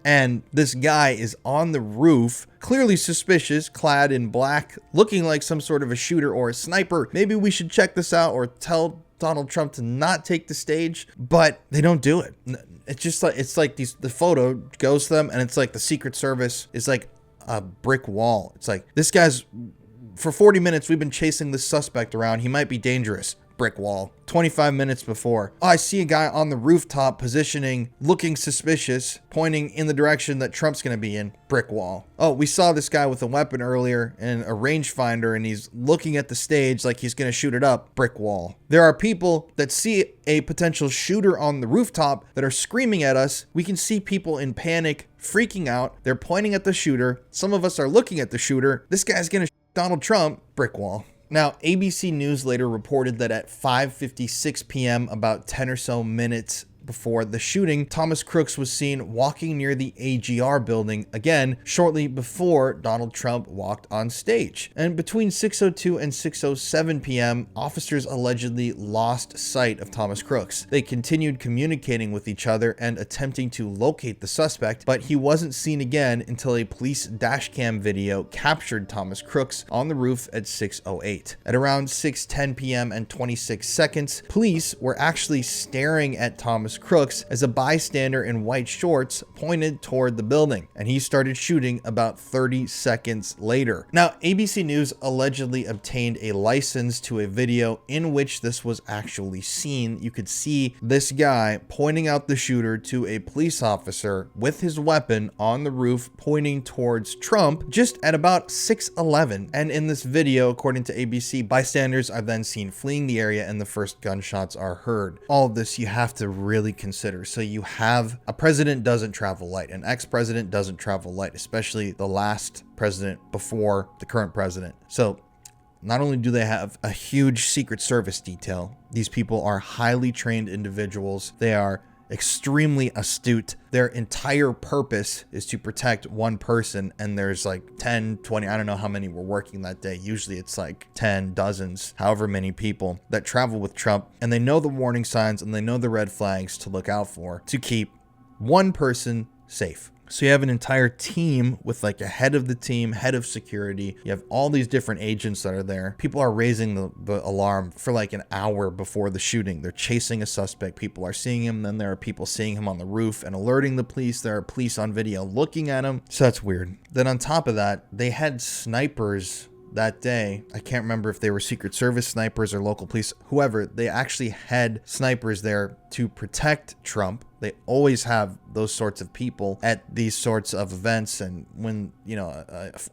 And this guy is on the roof, clearly suspicious, clad in black, looking like some sort of a shooter or a sniper. Maybe we should check this out or tell Donald Trump to not take the stage, but they don't do it. It's just like, the photo goes to them, and it's like the Secret Service is like a brick wall. It's like, this guy's, for 40 minutes, we've been chasing this suspect around. He might be dangerous. Brick wall. 25 minutes before, oh, I see a guy on the rooftop positioning, looking suspicious, pointing in the direction that Trump's going to be in. Brick wall. Oh, we saw this guy with a weapon earlier and a rangefinder, and he's looking at the stage like he's going to shoot it up. Brick wall. There are people that see a potential shooter on the rooftop that are screaming at us. We can see people in panic, freaking out. They're pointing at the shooter. Some of us are looking at the shooter. This guy's going to shoot Donald Trump. Brick wall. Now, ABC News later reported that at 5:56 p.m., about 10 or so minutes before the shooting, Thomas Crooks was seen walking near the AGR building again shortly before Donald Trump walked on stage. And between 6:02 and 6:07 p.m., officers allegedly lost sight of Thomas Crooks. They continued communicating with each other and attempting to locate the suspect, but he wasn't seen again until a police dashcam video captured Thomas Crooks on the roof at 6:08. At around 6:10 p.m. and 26 seconds, police were actually staring at Thomas Crooks as a bystander in white shorts pointed toward the building, and he started shooting about 30 seconds later. Now, ABC News allegedly obtained a license to a video in which this was actually seen. You could see this guy pointing out the shooter to a police officer with his weapon on the roof pointing towards Trump just at about 6:11. And in this video, according to ABC, bystanders are then seen fleeing the area and the first gunshots are heard. All of this you have to really consider. So you have a president doesn't travel light, an ex-president doesn't travel light, especially the last president before the current president. So not only do they have a huge Secret Service detail, these people are highly trained individuals. They are extremely astute. Their entire purpose is to protect one person, and there's like 10, 20, I don't know how many were working that day. Usually it's like 10, dozens, however many people that travel with Trump, and they know the warning signs and they know the red flags to look out for to keep one person safe. So you have an entire team with like a head of the team, head of security. You have all these different agents that are there. People are raising the alarm for like an hour before the shooting. They're chasing a suspect. People are seeing him. Then there are people seeing him on the roof and alerting the police. There are police on video looking at him. So that's weird. Then on top of that, they had snipers that day. I can't remember if they were Secret Service snipers or local police, whoever. They actually had snipers there to protect Trump. They always have those sorts of people at these sorts of events. And when, you know,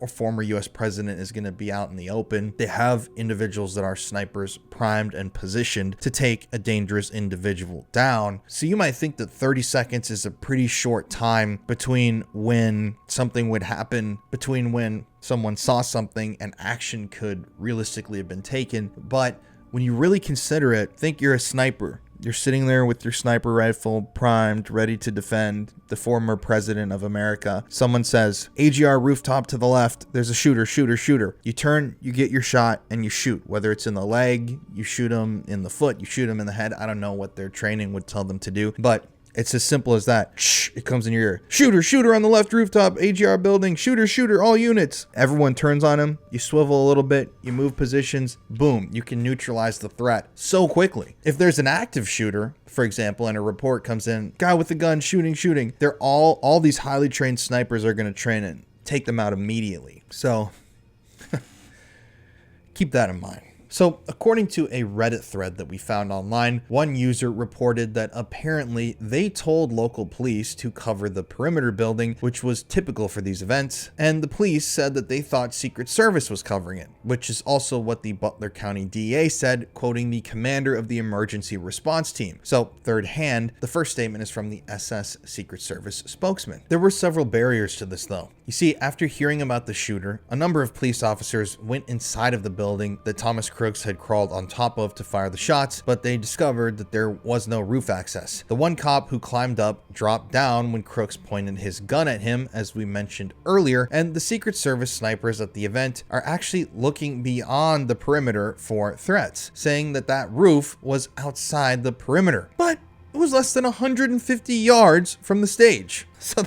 a former US president is going to be out in the open, they have individuals that are snipers primed and positioned to take a dangerous individual down. So you might think that 30 seconds is a pretty short time between when something would happen, between when someone saw something and action could realistically have been taken. But when you really consider it, think you're a sniper. You're sitting there with your sniper rifle primed, ready to defend the former president of America. Someone says, AGR rooftop to the left, there's a shooter, shooter, shooter. You turn, you get your shot, and you shoot. Whether it's in the leg, you shoot him in the foot, you shoot him in the head. I don't know what their training would tell them to do, but it's as simple as that. Shh, it comes in your ear. Shooter, shooter on the left rooftop, AGR building, shooter, shooter, all units. Everyone turns on him. You swivel a little bit, you move positions, boom, you can neutralize the threat so quickly. If there's an active shooter, for example, and a report comes in, guy with a gun, shooting, they're all these highly trained snipers are going to train and take them out immediately. So keep that in mind. So, according to a Reddit thread that we found online, one user reported that apparently they told local police to cover the perimeter building, which was typical for these events, and the police said that they thought Secret Service was covering it, which is also what the Butler County DA said, quoting the commander of the emergency response team. So, third hand, the first statement is from the SS Secret Service spokesman. There were several barriers to this, though. You see, after hearing about the shooter, a number of police officers went inside of the building that Thomas Crooks had crawled on top of to fire the shots, but they discovered that there was no roof access. The one cop who climbed up dropped down when Crooks pointed his gun at him, as we mentioned earlier, and the Secret Service snipers at the event are actually looking beyond the perimeter for threats, saying that that roof was outside the perimeter. But it was less than 150 yards from the stage. So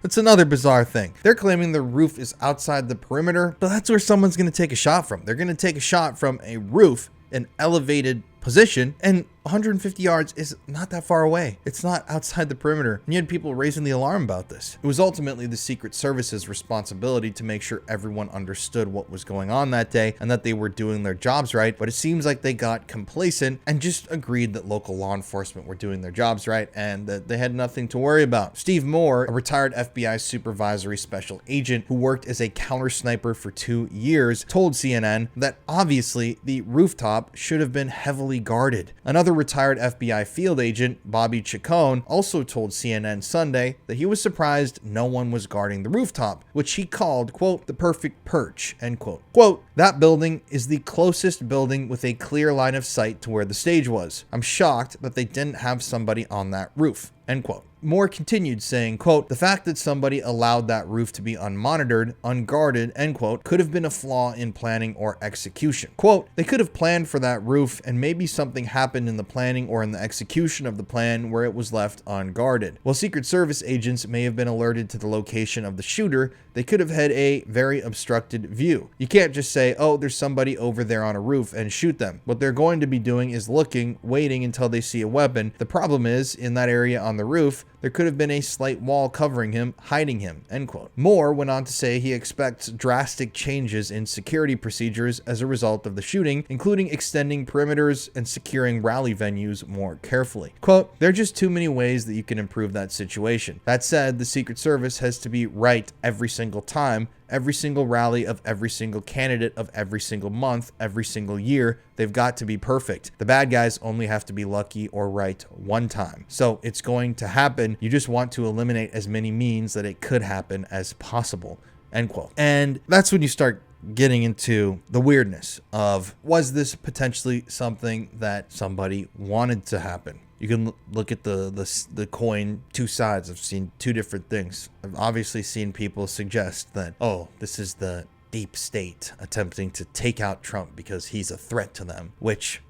that's another bizarre thing. They're claiming the roof is outside the perimeter, but that's where someone's going to take a shot from. They're going to take a shot from a roof, an elevated position, and 150 yards is not that far away. It's not outside the perimeter. And you had people raising the alarm about this. It was ultimately the Secret Service's responsibility to make sure everyone understood what was going on that day and that they were doing their jobs right. But it seems like they got complacent and just agreed that local law enforcement were doing their jobs right and that they had nothing to worry about. Steve Moore, a retired FBI supervisory special agent who worked as a counter sniper for 2 years, told CNN that obviously the rooftop should have been heavily heavily guarded. Another retired FBI field agent, Bobby Chacon, also told CNN Sunday that he was surprised no one was guarding the rooftop, which he called, quote, the perfect perch, end quote. Quote, that building is the closest building with a clear line of sight to where the stage was. I'm shocked that they didn't have somebody on that roof, end quote. Moore continued saying, quote, the fact that somebody allowed that roof to be unmonitored, unguarded, end quote, could have been a flaw in planning or execution. Quote, they could have planned for that roof and maybe something happened in the planning or in the execution of the plan where it was left unguarded. While Secret Service agents may have been alerted to the location of the shooter, they could have had a very obstructed view. You can't just say, oh, there's somebody over there on a roof and shoot them. What they're going to be doing is looking, waiting until they see a weapon. The problem is, in that area on the roof, there could have been a slight wall covering him, hiding him, end quote. Moore went on to say he expects drastic changes in security procedures as a result of the shooting, including extending perimeters and securing rally venues more carefully. Quote, there are just too many ways that you can improve that situation. That said, the Secret Service has to be right every single time. Every single rally of every single candidate of every single month, every single year, they've got to be perfect. The bad guys only have to be lucky or right one time. So it's going to happen. You just want to eliminate as many means that it could happen as possible, end quote. And that's when you start getting into the weirdness of, was this potentially something that somebody wanted to happen? You can look at the coin, two sides. I've seen two different things. I've obviously seen people suggest that, oh, this is the deep state attempting to take out Trump because he's a threat to them, which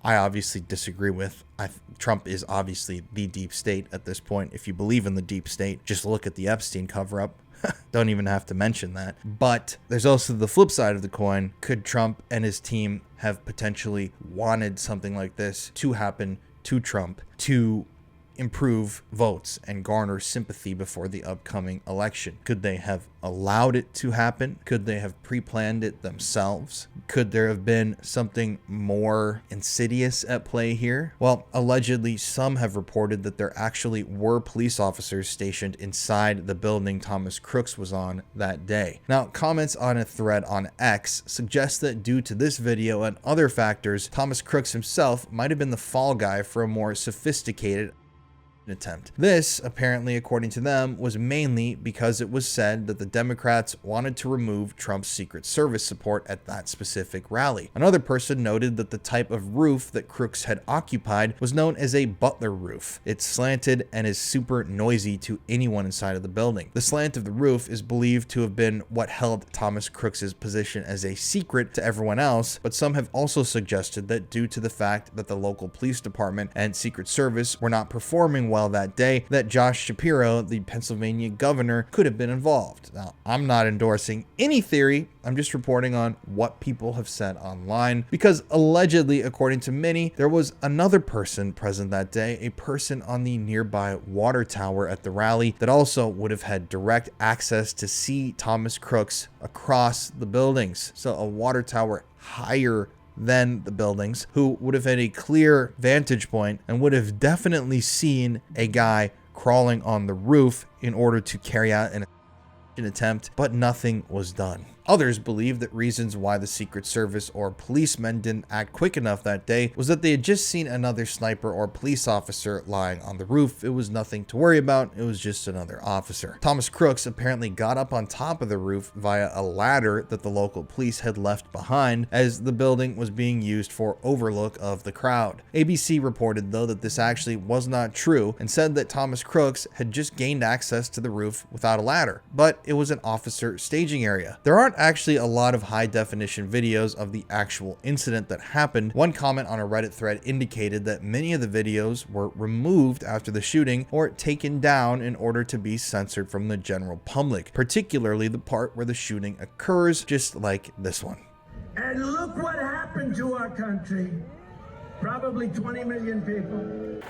I obviously disagree with. Trump is obviously the deep state at this point. If you believe in the deep state, just look at the Epstein cover-up. Don't even have to mention that. But there's also the flip side of the coin. Could Trump and his team have potentially wanted something like this to happen to Trump to improve votes and garner sympathy before the upcoming election? Could they have allowed it to happen? Could they have pre-planned it themselves? Could there have been something more insidious at play here? Well, allegedly, some have reported that there actually were police officers stationed inside the building Thomas Crooks was on that day. Now, comments on a thread on X suggest that due to this video and other factors, Thomas Crooks himself might have been the fall guy for a more sophisticated attempt. This, apparently, according to them, was mainly because it was said that the Democrats wanted to remove Trump's Secret Service support at that specific rally. Another person noted that the type of roof that Crooks had occupied was known as a butler roof. It's slanted and is super noisy to anyone inside of the building. The slant of the roof is believed to have been what held Thomas Crooks's position as a secret to everyone else, but some have also suggested that due to the fact that the local police department and Secret Service were not performing well that day, that Josh Shapiro, the Pennsylvania governor, could have been involved. Now, I'm not endorsing any theory. I'm just reporting on what people have said online, because allegedly, according to many, there was another person present that day, a person on the nearby water tower at the rally that also would have had direct access to see Thomas Crooks across the buildings. So a water tower higher than the buildings, who would have had a clear vantage point and would have definitely seen a guy crawling on the roof in order to carry out an attempt, but nothing was done. Others believe that reasons why the Secret Service or policemen didn't act quick enough that day was that they had just seen another sniper or police officer lying on the roof. It was nothing to worry about. It was just another officer. Thomas Crooks apparently got up on top of the roof via a ladder that the local police had left behind, as the building was being used for overlook of the crowd. ABC reported, though, that this actually was not true and said that Thomas Crooks had just gained access to the roof without a ladder, but it was an officer staging area. There aren't actually a lot of high definition videos of the actual incident that happened. One comment on a Reddit thread indicated that many of the videos were removed after the shooting or taken down in order to be censored from the general public, particularly the part where the shooting occurs, just like this one. And look what happened to our country. Probably 20 million people.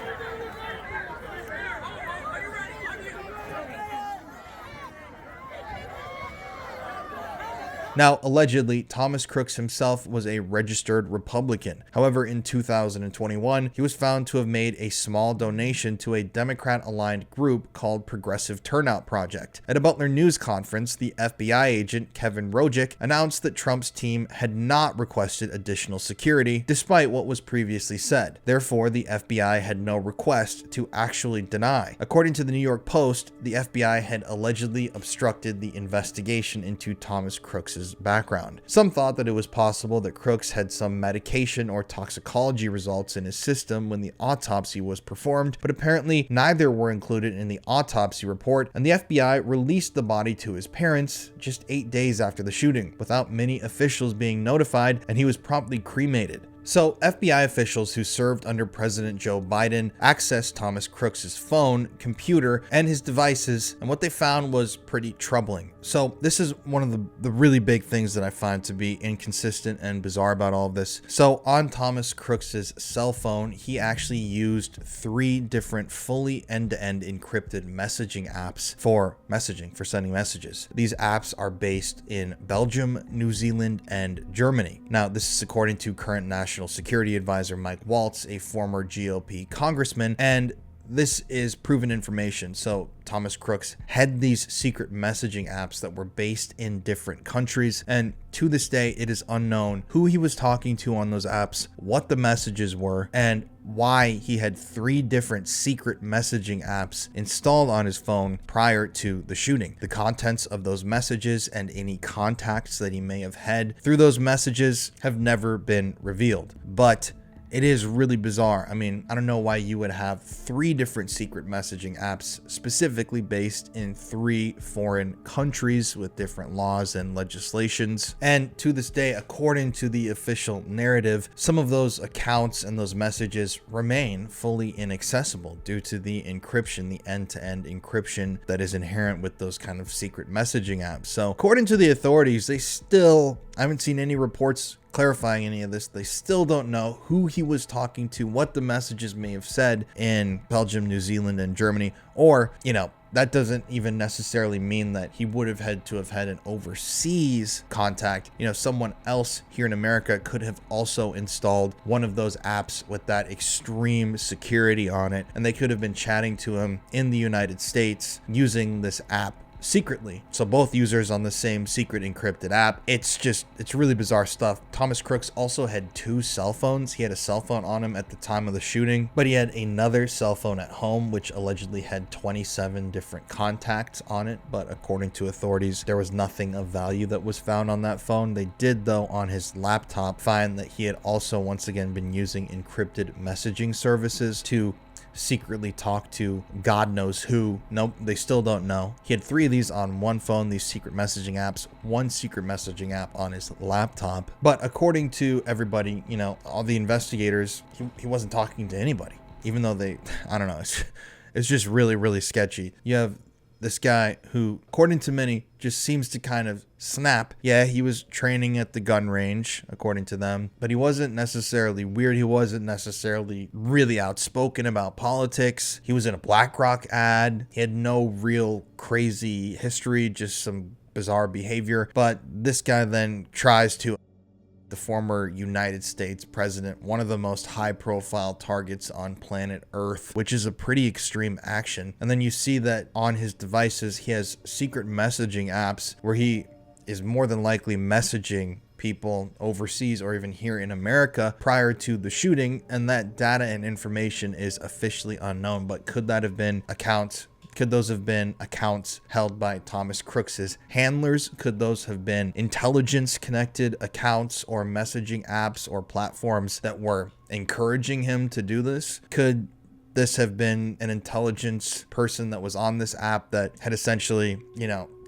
Now, allegedly, Thomas Crooks himself was a registered Republican. However, in 2021, he was found to have made a small donation to a Democrat-aligned group called Progressive Turnout Project. At a Butler News conference, the FBI agent Kevin Rojic announced that Trump's team had not requested additional security, despite what was previously said. Therefore, the FBI had no request to actually deny. According to the New York Post, the FBI had allegedly obstructed the investigation into Thomas Crooks's background. Some thought that it was possible that Crooks had some medication or toxicology results in his system when the autopsy was performed, but apparently neither were included in the autopsy report, and the FBI released the body to his parents just 8 days after the shooting, without many officials being notified, and he was promptly cremated. So, FBI officials who served under President Joe Biden accessed Thomas Crooks's phone, computer, and his devices, and what they found was pretty troubling. So, this is one of the really big things that I find to be inconsistent and bizarre about all of this. So, on Thomas Crooks's cell phone, he actually used 3 different fully end-to-end encrypted messaging apps for messaging, for sending messages. These apps are based in Belgium, New Zealand, and Germany. Now, this is according to current National Security Advisor Mike Waltz, a former GOP congressman, and this is proven information. So Thomas Crooks had these secret messaging apps that were based in different countries, and to this day it is unknown who he was talking to on those apps, what the messages were, and why he had 3 different secret messaging apps installed on his phone prior to the shooting. The contents of those messages and any contacts that he may have had through those messages have never been revealed. But it is really bizarre. I mean, I don't know why you would have 3 different secret messaging apps specifically based in 3 foreign countries with different laws and legislations. And to this day, according to the official narrative, some of those accounts and those messages remain fully inaccessible due to the encryption, the end-to-end encryption that is inherent with those kind of secret messaging apps. So according to the authorities, I haven't seen any reports clarifying any of this. They still don't know who he was talking to, what the messages may have said in Belgium, New Zealand, and Germany, or, that doesn't even necessarily mean that he would have had to have had an overseas contact. Someone else here in America could have also installed one of those apps with that extreme security on it, and they could have been chatting to him in the United States using this app secretly. So both users on the same secret encrypted app. It's really bizarre stuff. Thomas Crooks also had 2 cell phones. He had a cell phone on him at the time of the shooting, but he had another cell phone at home, which allegedly had 27 different contacts on it. But according to authorities, there was nothing of value that was found on that phone. They did, though, on his laptop, find that he had also once again been using encrypted messaging services to secretly talk to God knows who. Nope, they still don't know. He had 3 of these on one phone, these secret messaging apps, 1 secret messaging app on his laptop. But according to everybody, all the investigators, he wasn't talking to anybody, even though I don't know, it's just really, really sketchy. You have this guy who, according to many, just seems to kind of snap. Yeah, he was training at the gun range, according to them, but he wasn't necessarily weird. He wasn't necessarily really outspoken about politics. He was in a BlackRock ad. He had no real crazy history, just some bizarre behavior. But this guy then tries to the former United States president, one of the most high-profile targets on planet Earth, which is a pretty extreme action. And then you see that on his devices, he has secret messaging apps where he is more than likely messaging people overseas or even here in America prior to the shooting, and that data and information is officially unknown. But could that have been accounts? Could those have been accounts held by Thomas Crooks's handlers? Could those have been intelligence-connected accounts or messaging apps or platforms that were encouraging him to do this? Could this have been an intelligence person that was on this app that had essentially,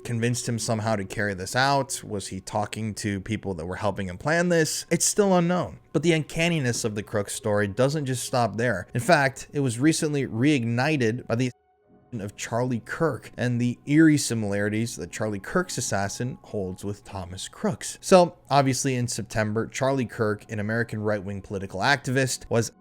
convinced him somehow to carry this out? Was he talking to people that were helping him plan this? It's still unknown. But the uncanniness of the Crooks story doesn't just stop there. In fact, it was recently reignited by the of Charlie Kirk and the eerie similarities that Charlie Kirk's assassin holds with Thomas Crooks. So obviously in September, Charlie Kirk, an American right-wing political activist, was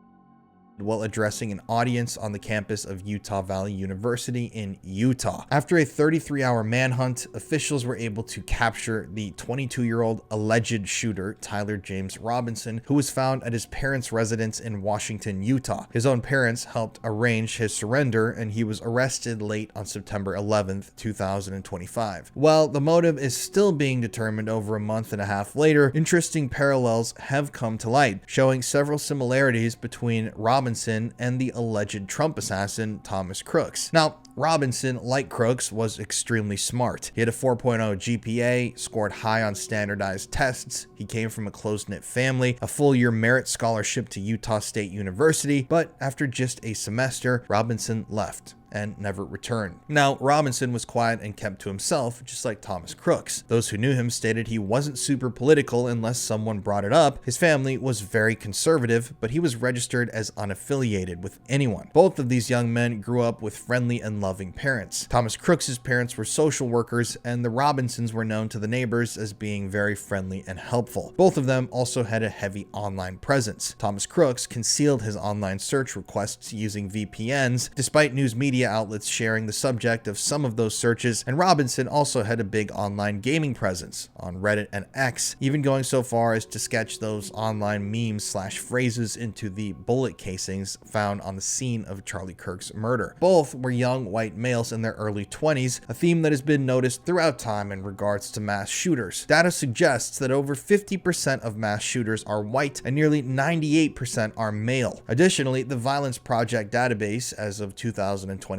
while addressing an audience on the campus of Utah Valley University in Utah. After a 33-hour manhunt, officials were able to capture the 22-year-old alleged shooter, Tyler James Robinson, who was found at his parents' residence in Washington, Utah. His own parents helped arrange his surrender, and he was arrested late on September 11th, 2025. While the motive is still being determined over a month and a half later, interesting parallels have come to light, showing several similarities between Robinson and the alleged Trump assassin Thomas Crooks. Now, Robinson, like Crooks, was extremely smart. He had a 4.0 GPA, scored high on standardized tests. He came from a close-knit family, a full-year merit scholarship to Utah State University, but after just a semester, Robinson left and never returned. Now, Robinson was quiet and kept to himself, just like Thomas Crooks. Those who knew him stated he wasn't super political unless someone brought it up. His family was very conservative, but he was registered as unaffiliated with anyone. Both of these young men grew up with friendly and loving parents. Thomas Crooks' parents were social workers, and the Robinsons were known to the neighbors as being very friendly and helpful. Both of them also had a heavy online presence. Thomas Crooks concealed his online search requests using VPNs, despite news media outlets sharing the subject of some of those searches, and Robinson also had a big online gaming presence on Reddit and X, even going so far as to sketch those online memes/phrases into the bullet casings found on the scene of Charlie Kirk's murder. Both were young white males in their early 20s, a theme that has been noticed throughout time in regards to mass shooters. Data suggests that over 50% of mass shooters are white and nearly 98% are male. Additionally, the Violence Project database, as of 2024,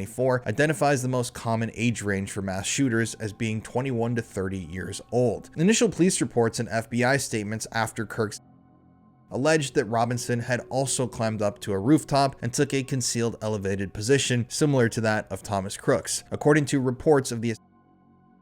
identifies the most common age range for mass shooters as being 21 to 30 years old. Initial police reports and FBI statements after Kirk's alleged that Robinson had also climbed up to a rooftop and took a concealed elevated position similar to that of Thomas Crooks. According to reports of the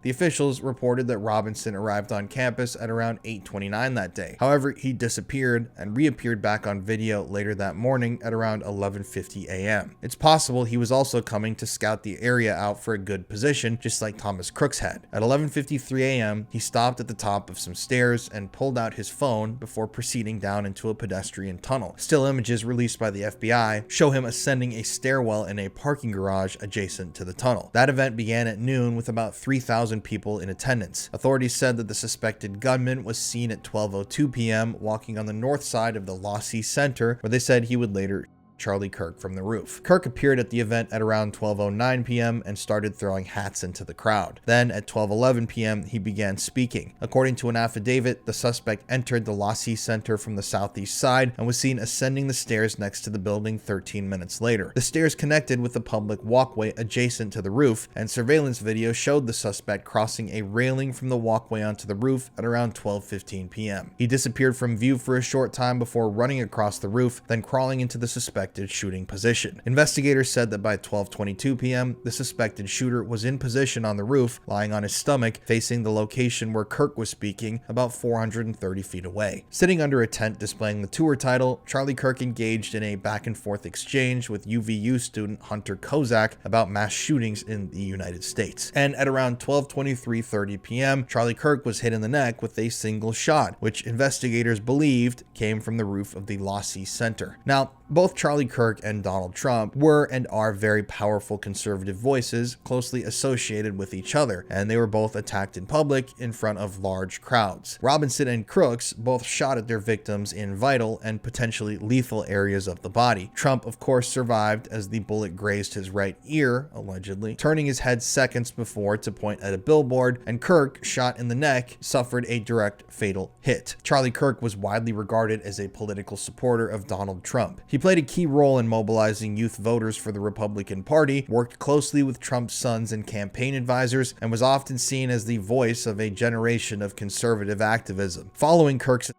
officials reported that Robinson arrived on campus at around 8:29 that day. However, he disappeared and reappeared back on video later that morning at around 11:50 a.m. It's possible he was also coming to scout the area out for a good position, just like Thomas Crooks had. At 11:53 a.m., he stopped at the top of some stairs and pulled out his phone before proceeding down into a pedestrian tunnel. Still images released by the FBI show him ascending a stairwell in a parking garage adjacent to the tunnel. That event began at noon with about 3,000 people in attendance. Authorities said that the suspected gunman was seen at 12:02 p.m. walking on the north side of the Lossy Center, where they said he would later Charlie Kirk from the roof. Kirk appeared at the event at around 12:09 p.m. and started throwing hats into the crowd. Then at 12:11 p.m. he began speaking. According to an affidavit, the suspect entered the Lossy Center from the southeast side and was seen ascending the stairs next to the building 13 minutes later. The stairs connected with the public walkway adjacent to the roof, and surveillance video showed the suspect crossing a railing from the walkway onto the roof at around 12:15 p.m. He disappeared from view for a short time before running across the roof, then crawling into the suspected shooting position. Investigators said that by 12:22 p.m., the suspected shooter was in position on the roof, lying on his stomach, facing the location where Kirk was speaking, about 430 feet away. Sitting under a tent displaying the tour title, Charlie Kirk engaged in a back-and-forth exchange with UVU student Hunter Kozak about mass shootings in the United States. And at around 12:23:30 p.m., Charlie Kirk was hit in the neck with a single shot, which investigators believed came from the roof of the Lossy Center. Now, both Charlie Kirk and Donald Trump were and are very powerful conservative voices closely associated with each other, and they were both attacked in public in front of large crowds. Robinson and Crooks both shot at their victims in vital and potentially lethal areas of the body. Trump, of course, survived as the bullet grazed his right ear, allegedly, turning his head seconds before to point at a billboard, and Kirk, shot in the neck, suffered a direct fatal hit. Charlie Kirk was widely regarded as a political supporter of Donald Trump. He played a key role in mobilizing youth voters for the Republican Party, worked closely with Trump's sons and campaign advisors, and was often seen as the voice of a generation of conservative activism. Following Kirk's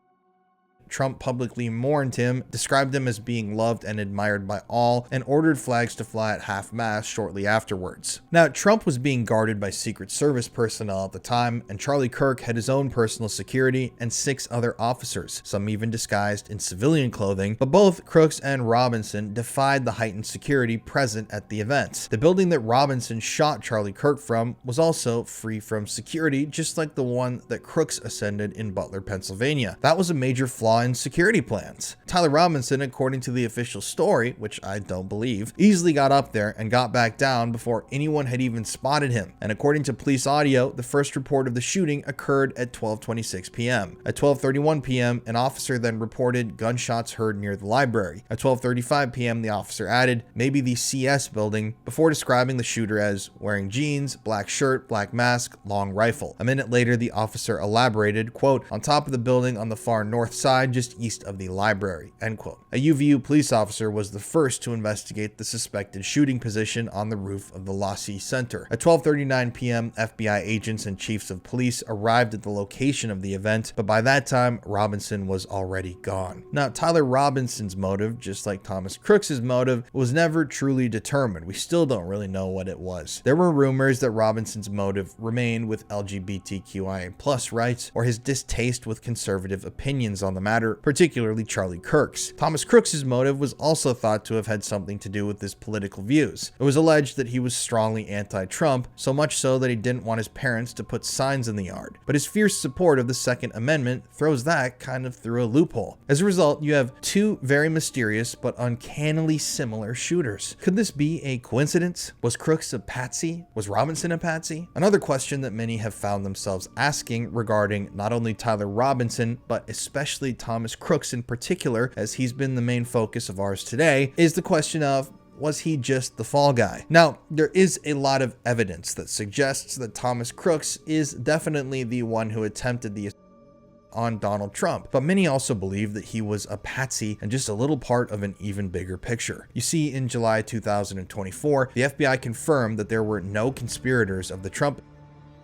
Trump publicly mourned him, described him as being loved and admired by all, and ordered flags to fly at half-mast shortly afterwards. Now, Trump was being guarded by Secret Service personnel at the time, and Charlie Kirk had his own personal security and 6 other officers, some even disguised in civilian clothing, but both Crooks and Robinson defied the heightened security present at the event. The building that Robinson shot Charlie Kirk from was also free from security, just like the one that Crooks ascended in Butler, Pennsylvania. That was a major flaw flaw in security plans. Tyler Robinson, according to the official story, which I don't believe, easily got up there and got back down before anyone had even spotted him. And according to police audio, the first report of the shooting occurred at 12:26 p.m. At 12:31 p.m., an officer then reported gunshots heard near the library. At 12:35 p.m., the officer added, maybe the CS building, before describing the shooter as wearing jeans, black shirt, black mask, long rifle. A minute later, the officer elaborated, quote, on top of the building on the far north side, just east of the library, end quote. A UVU police officer was the first to investigate the suspected shooting position on the roof of the Lassie Center. At 12:39 p.m., FBI agents and chiefs of police arrived at the location of the event, but by that time, Robinson was already gone. Now, Tyler Robinson's motive, just like Thomas Crooks's motive, was never truly determined. We still don't really know what it was. There were rumors that Robinson's motive remained with LGBTQIA+ rights or his distaste with conservative opinions on the matter, particularly Charlie Kirk's. Thomas Crooks's motive was also thought to have had something to do with his political views. It was alleged that he was strongly anti-Trump, so much so that he didn't want his parents to put signs in the yard. But his fierce support of the Second Amendment throws that kind of through a loophole. As a result, you have two very mysterious but uncannily similar shooters. Could this be a coincidence? Was Crooks a patsy? Was Robinson a patsy? Another question that many have found themselves asking regarding not only Tyler Robinson, but especially Thomas Crooks in particular, as he's been the main focus of ours today, is the question of, was he just the fall guy? Now, there is a lot of evidence that suggests that Thomas Crooks is definitely the one who attempted the on Donald Trump, but many also believe that he was a patsy and just a little part of an even bigger picture. You see, in July 2024, the FBI confirmed that there were no conspirators of the Trump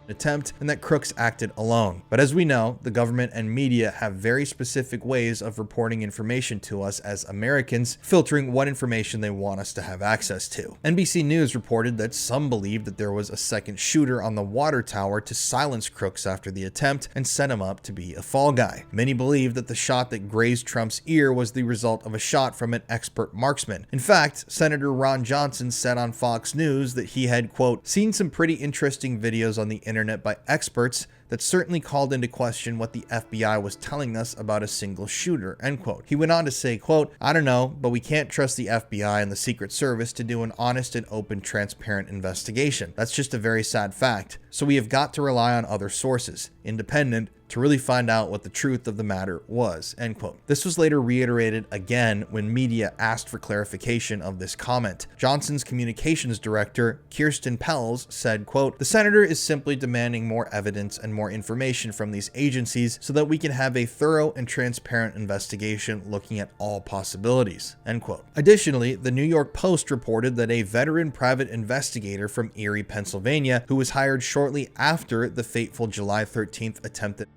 attempt and that Crooks acted alone. But as we know, the government and media have very specific ways of reporting information to us as Americans, filtering what information they want us to have access to. NBC News reported that some believed that there was a second shooter on the water tower to silence Crooks after the attempt and set him up to be a fall guy. Many believe that the shot that grazed Trump's ear was the result of a shot from an expert marksman. In fact, Senator Ron Johnson said on Fox News that he had, quote, seen some pretty interesting videos on the internet by experts that certainly called into question what the FBI was telling us about a single shooter, end quote. He went on to say, quote, I don't know, but we can't trust the FBI and the Secret Service to do an honest and open, transparent investigation. That's just a very sad fact. So we have got to rely on other sources, independent, to really find out what the truth of the matter was, end quote. This was later reiterated again when media asked for clarification of this comment. Johnson's communications director, Kirsten Pells, said, quote, the senator is simply demanding more evidence and more information from these agencies so that we can have a thorough and transparent investigation looking at all possibilities, end quote. Additionally, the New York Post reported that a veteran private investigator from Erie, Pennsylvania, who was hired shortly after the fateful July 13th attempted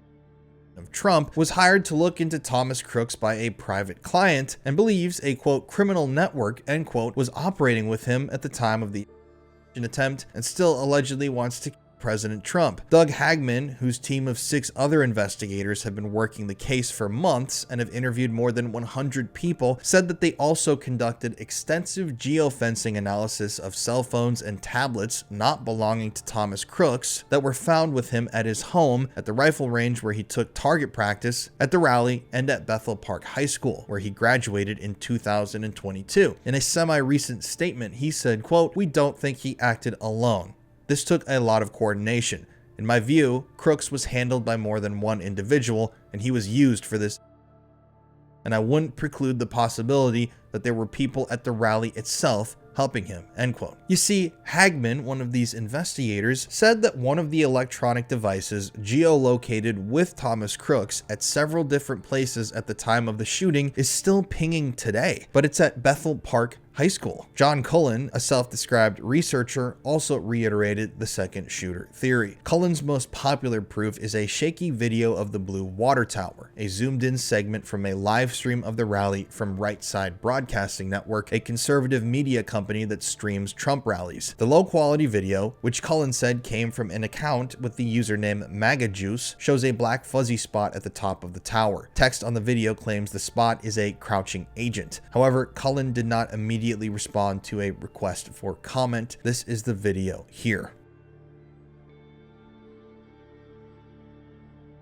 of Trump, was hired to look into Thomas Crooks by a private client and believes a, quote, criminal network, end quote, was operating with him at the time of the attempt and still allegedly wants to President Trump. Doug Hagman, whose team of 6 other investigators have been working the case for months and have interviewed more than 100 people, said that they also conducted extensive geofencing analysis of cell phones and tablets not belonging to Thomas Crooks that were found with him at his home, at the rifle range where he took target practice, at the rally, and at Bethel Park High School, where he graduated in 2022. In a semi-recent statement, he said, quote, we don't think he acted alone. This took a lot of coordination. In my view, Crooks was handled by more than one individual, and he was used for this. And I wouldn't preclude the possibility that there were people at the rally itself helping him, end quote. You see, Hagman, one of these investigators, said that one of the electronic devices geolocated with Thomas Crooks at several different places at the time of the shooting is still pinging today, but it's at Bethel Park High School. John Cullen, a self-described researcher, also reiterated the second shooter theory. Cullen's most popular proof is a shaky video of the Blue Water Tower, a zoomed-in segment from a live stream of the rally from Right Side Broadcasting Network, a conservative media company that streams Trump rallies. The low-quality video, which Cullen said came from an account with the username MAGAJuice, shows a black fuzzy spot at the top of the tower. Text on the video claims the spot is a crouching agent. However, Cullen did not immediately respond to a request for comment. This is the video here.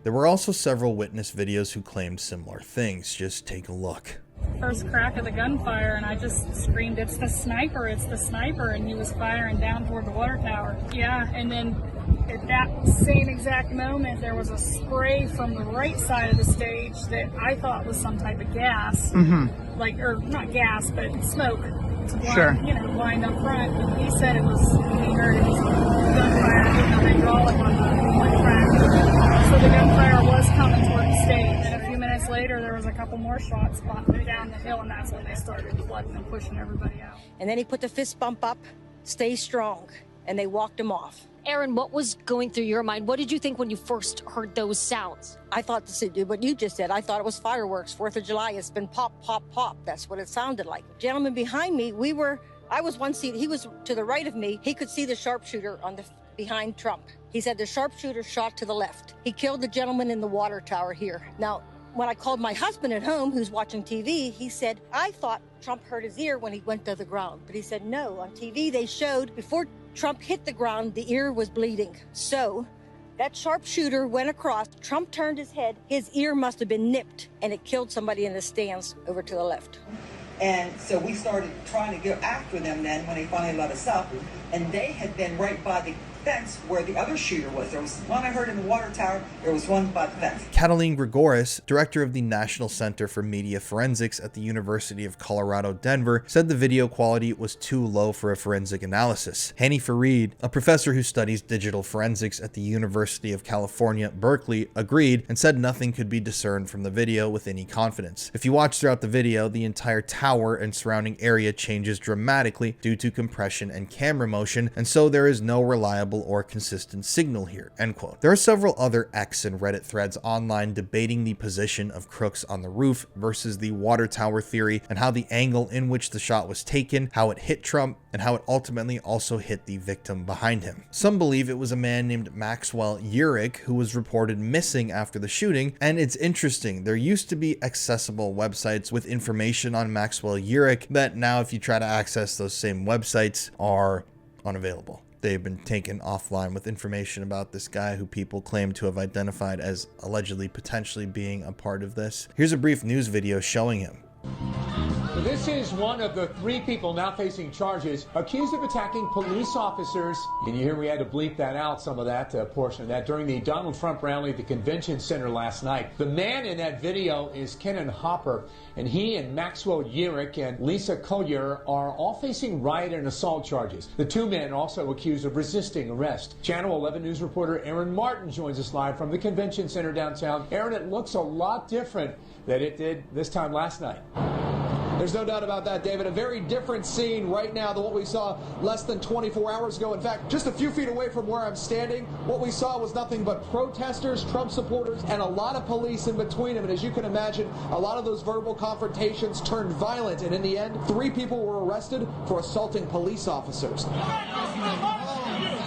There were also several witness videos who claimed similar things. Just take a look. First crack of the gunfire, and I just screamed, "It's the sniper, it's the sniper," and he was firing down toward the water tower. Yeah, and then at that same exact moment, there was a spray from the right side of the stage that I thought was some type of gas, like, or not gas, but smoke. To blind, blind up front. And he said it was, he heard it was gunfire, hydraulic on the one track. So the gunfire was coming toward the stage. And a few minutes later, there was a couple more shots down the hill, and that's when they started flooding and pushing everybody out. And then he put the fist bump up, stay strong, and they walked him off. Aaron, what was going through your mind? What did you think when you first heard those sounds? I thought what you just said. I thought it was fireworks. 4th of July, it's been pop, pop, pop. That's what it sounded like. Gentleman behind me, I was one seat. He was to the right of me. He could see the sharpshooter behind Trump. He said the sharpshooter shot to the left. He killed the gentleman in the water tower here. Now, when I called my husband at home, who's watching TV, he said, I thought Trump hurt his ear when he went to the ground. But he said, no, on TV they showed before Trump hit the ground, the ear was bleeding. So that sharpshooter went across, Trump turned his head, his ear must have been nipped, and it killed somebody in the stands over to the left. And so we started trying to go after them then when they finally let us up. And they had been right by the fence where the other shooter was. There was one I heard in the water tower. There was one by the fence. Catalin Gregoris, director of the National Center for Media Forensics at the University of Colorado, Denver, said the video quality was too low for a forensic analysis. Hani Farid, a professor who studies digital forensics at the University of California, Berkeley, agreed and said nothing could be discerned from the video with any confidence. If you watch throughout the video, the entire tower and surrounding area changes dramatically due to compression and camera motion, and so there is no reliable or consistent signal here, end quote. There are several other X and Reddit threads online debating the position of Crooks on the roof versus the water tower theory, and how the angle in which the shot was taken, how it hit Trump, and how it ultimately also hit the victim behind him. Some believe it was a man named Maxwell Urich who was reported missing after the shooting, and it's interesting, there used to be accessible websites with information on Maxwell Urich that now, if you try to access those same websites, are unavailable. They've been taken offline with information about this guy who people claim to have identified as allegedly potentially being a part of this. Here's a brief news video showing him. So this is one of the 3 people now facing charges accused of attacking police officers. And you hear we had to bleep that out, some of that portion of that, during the Donald Trump rally at the convention center last night. The man in that video is Kenan Hopper, and he and Maxwell Urich and Lisa Collier are all facing riot and assault charges. The 2 men also accused of resisting arrest. Channel 11 News reporter Aaron Martin joins us live from the convention center downtown. Aaron, it looks a lot different than it did this time last night. There's no doubt about that, David. A very different scene right now than what we saw less than 24 hours ago. In fact, just a few feet away from where I'm standing, what we saw was nothing but protesters, Trump supporters, and a lot of police in between them. And as you can imagine, a lot of those verbal confrontations turned violent. And in the end, 3 people were arrested for assaulting police officers.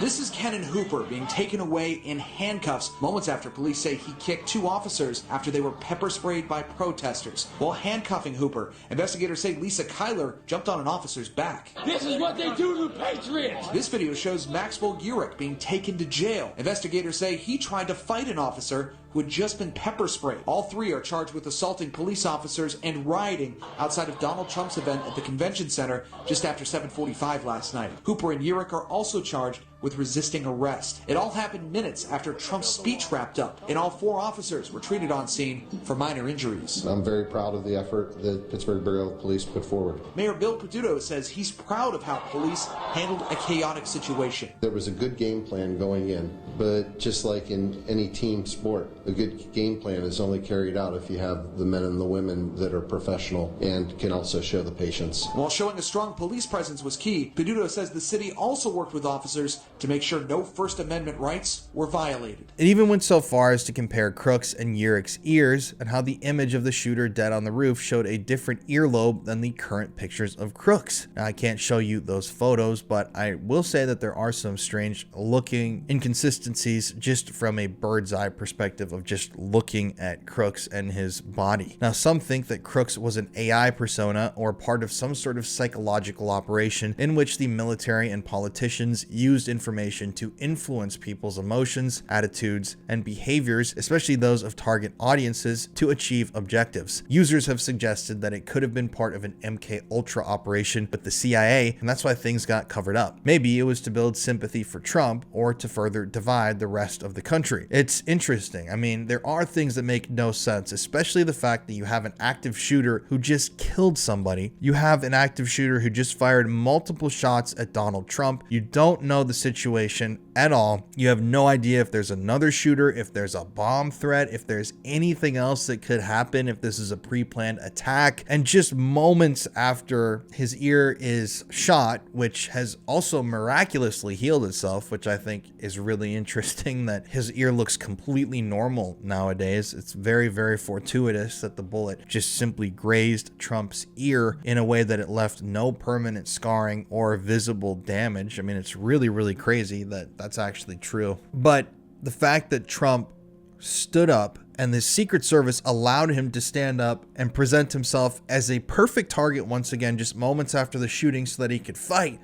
This is Kenan Hooper being taken away in handcuffs moments after police say he kicked 2 officers after they were pepper sprayed by protesters. While handcuffing Hooper, investigators say Lisa Kyler jumped on an officer's back. This is what they do to patriots! This video shows Maxwell Urich being taken to jail. Investigators say he tried to fight an officer who had just been pepper sprayed. All 3 are charged with assaulting police officers and rioting outside of Donald Trump's event at the convention center just after 7:45 last night. Hooper and Urich are also charged with resisting arrest. It all happened minutes after Trump's speech wrapped up, and all 4 officers were treated on scene for minor injuries. I'm very proud of the effort that Pittsburgh Borough Police put forward. Mayor Bill Peduto says he's proud of how police handled a chaotic situation. There was a good game plan going in, but just like in any team sport, a good game plan is only carried out if you have the men and the women that are professional and can also show the patience. While showing a strong police presence was key, Peduto says the city also worked with officers to make sure no First Amendment rights were violated. It even went so far as to compare Crooks and Urich's ears, and how the image of the shooter dead on the roof showed a different earlobe than the current pictures of Crooks. Now, I can't show you those photos, but I will say that there are some strange looking inconsistencies just from a bird's eye perspective perspective of just looking at Crooks and his body. Now, some think that Crooks was an AI persona or part of some sort of psychological operation in which the military and politicians used information to influence people's emotions, attitudes, and behaviors, especially those of target audiences, to achieve objectives. Users have suggested that it could have been part of an MK Ultra operation with the CIA, and that's why things got covered up. Maybe it was to build sympathy for Trump or to further divide the rest of the country. It's interesting. I mean, there are things that make no sense, especially the fact that you have an active shooter who just killed somebody. You have an active shooter who just fired multiple shots at Donald Trump. You don't know the situation at all. You have no idea if there's another shooter, if there's a bomb threat, if there's anything else that could happen, if this is a pre-planned attack. And just moments after his ear is shot, which has also miraculously healed itself, which I think is really interesting that his ear looks completely normal nowadays. It's very, very fortuitous that the bullet just simply grazed Trump's ear in a way that it left no permanent scarring or visible damage. I mean, it's really, really crazy that that's actually true. But the fact that Trump stood up and the Secret Service allowed him to stand up and present himself as a perfect target once again, just moments after the shooting, so that he could fight,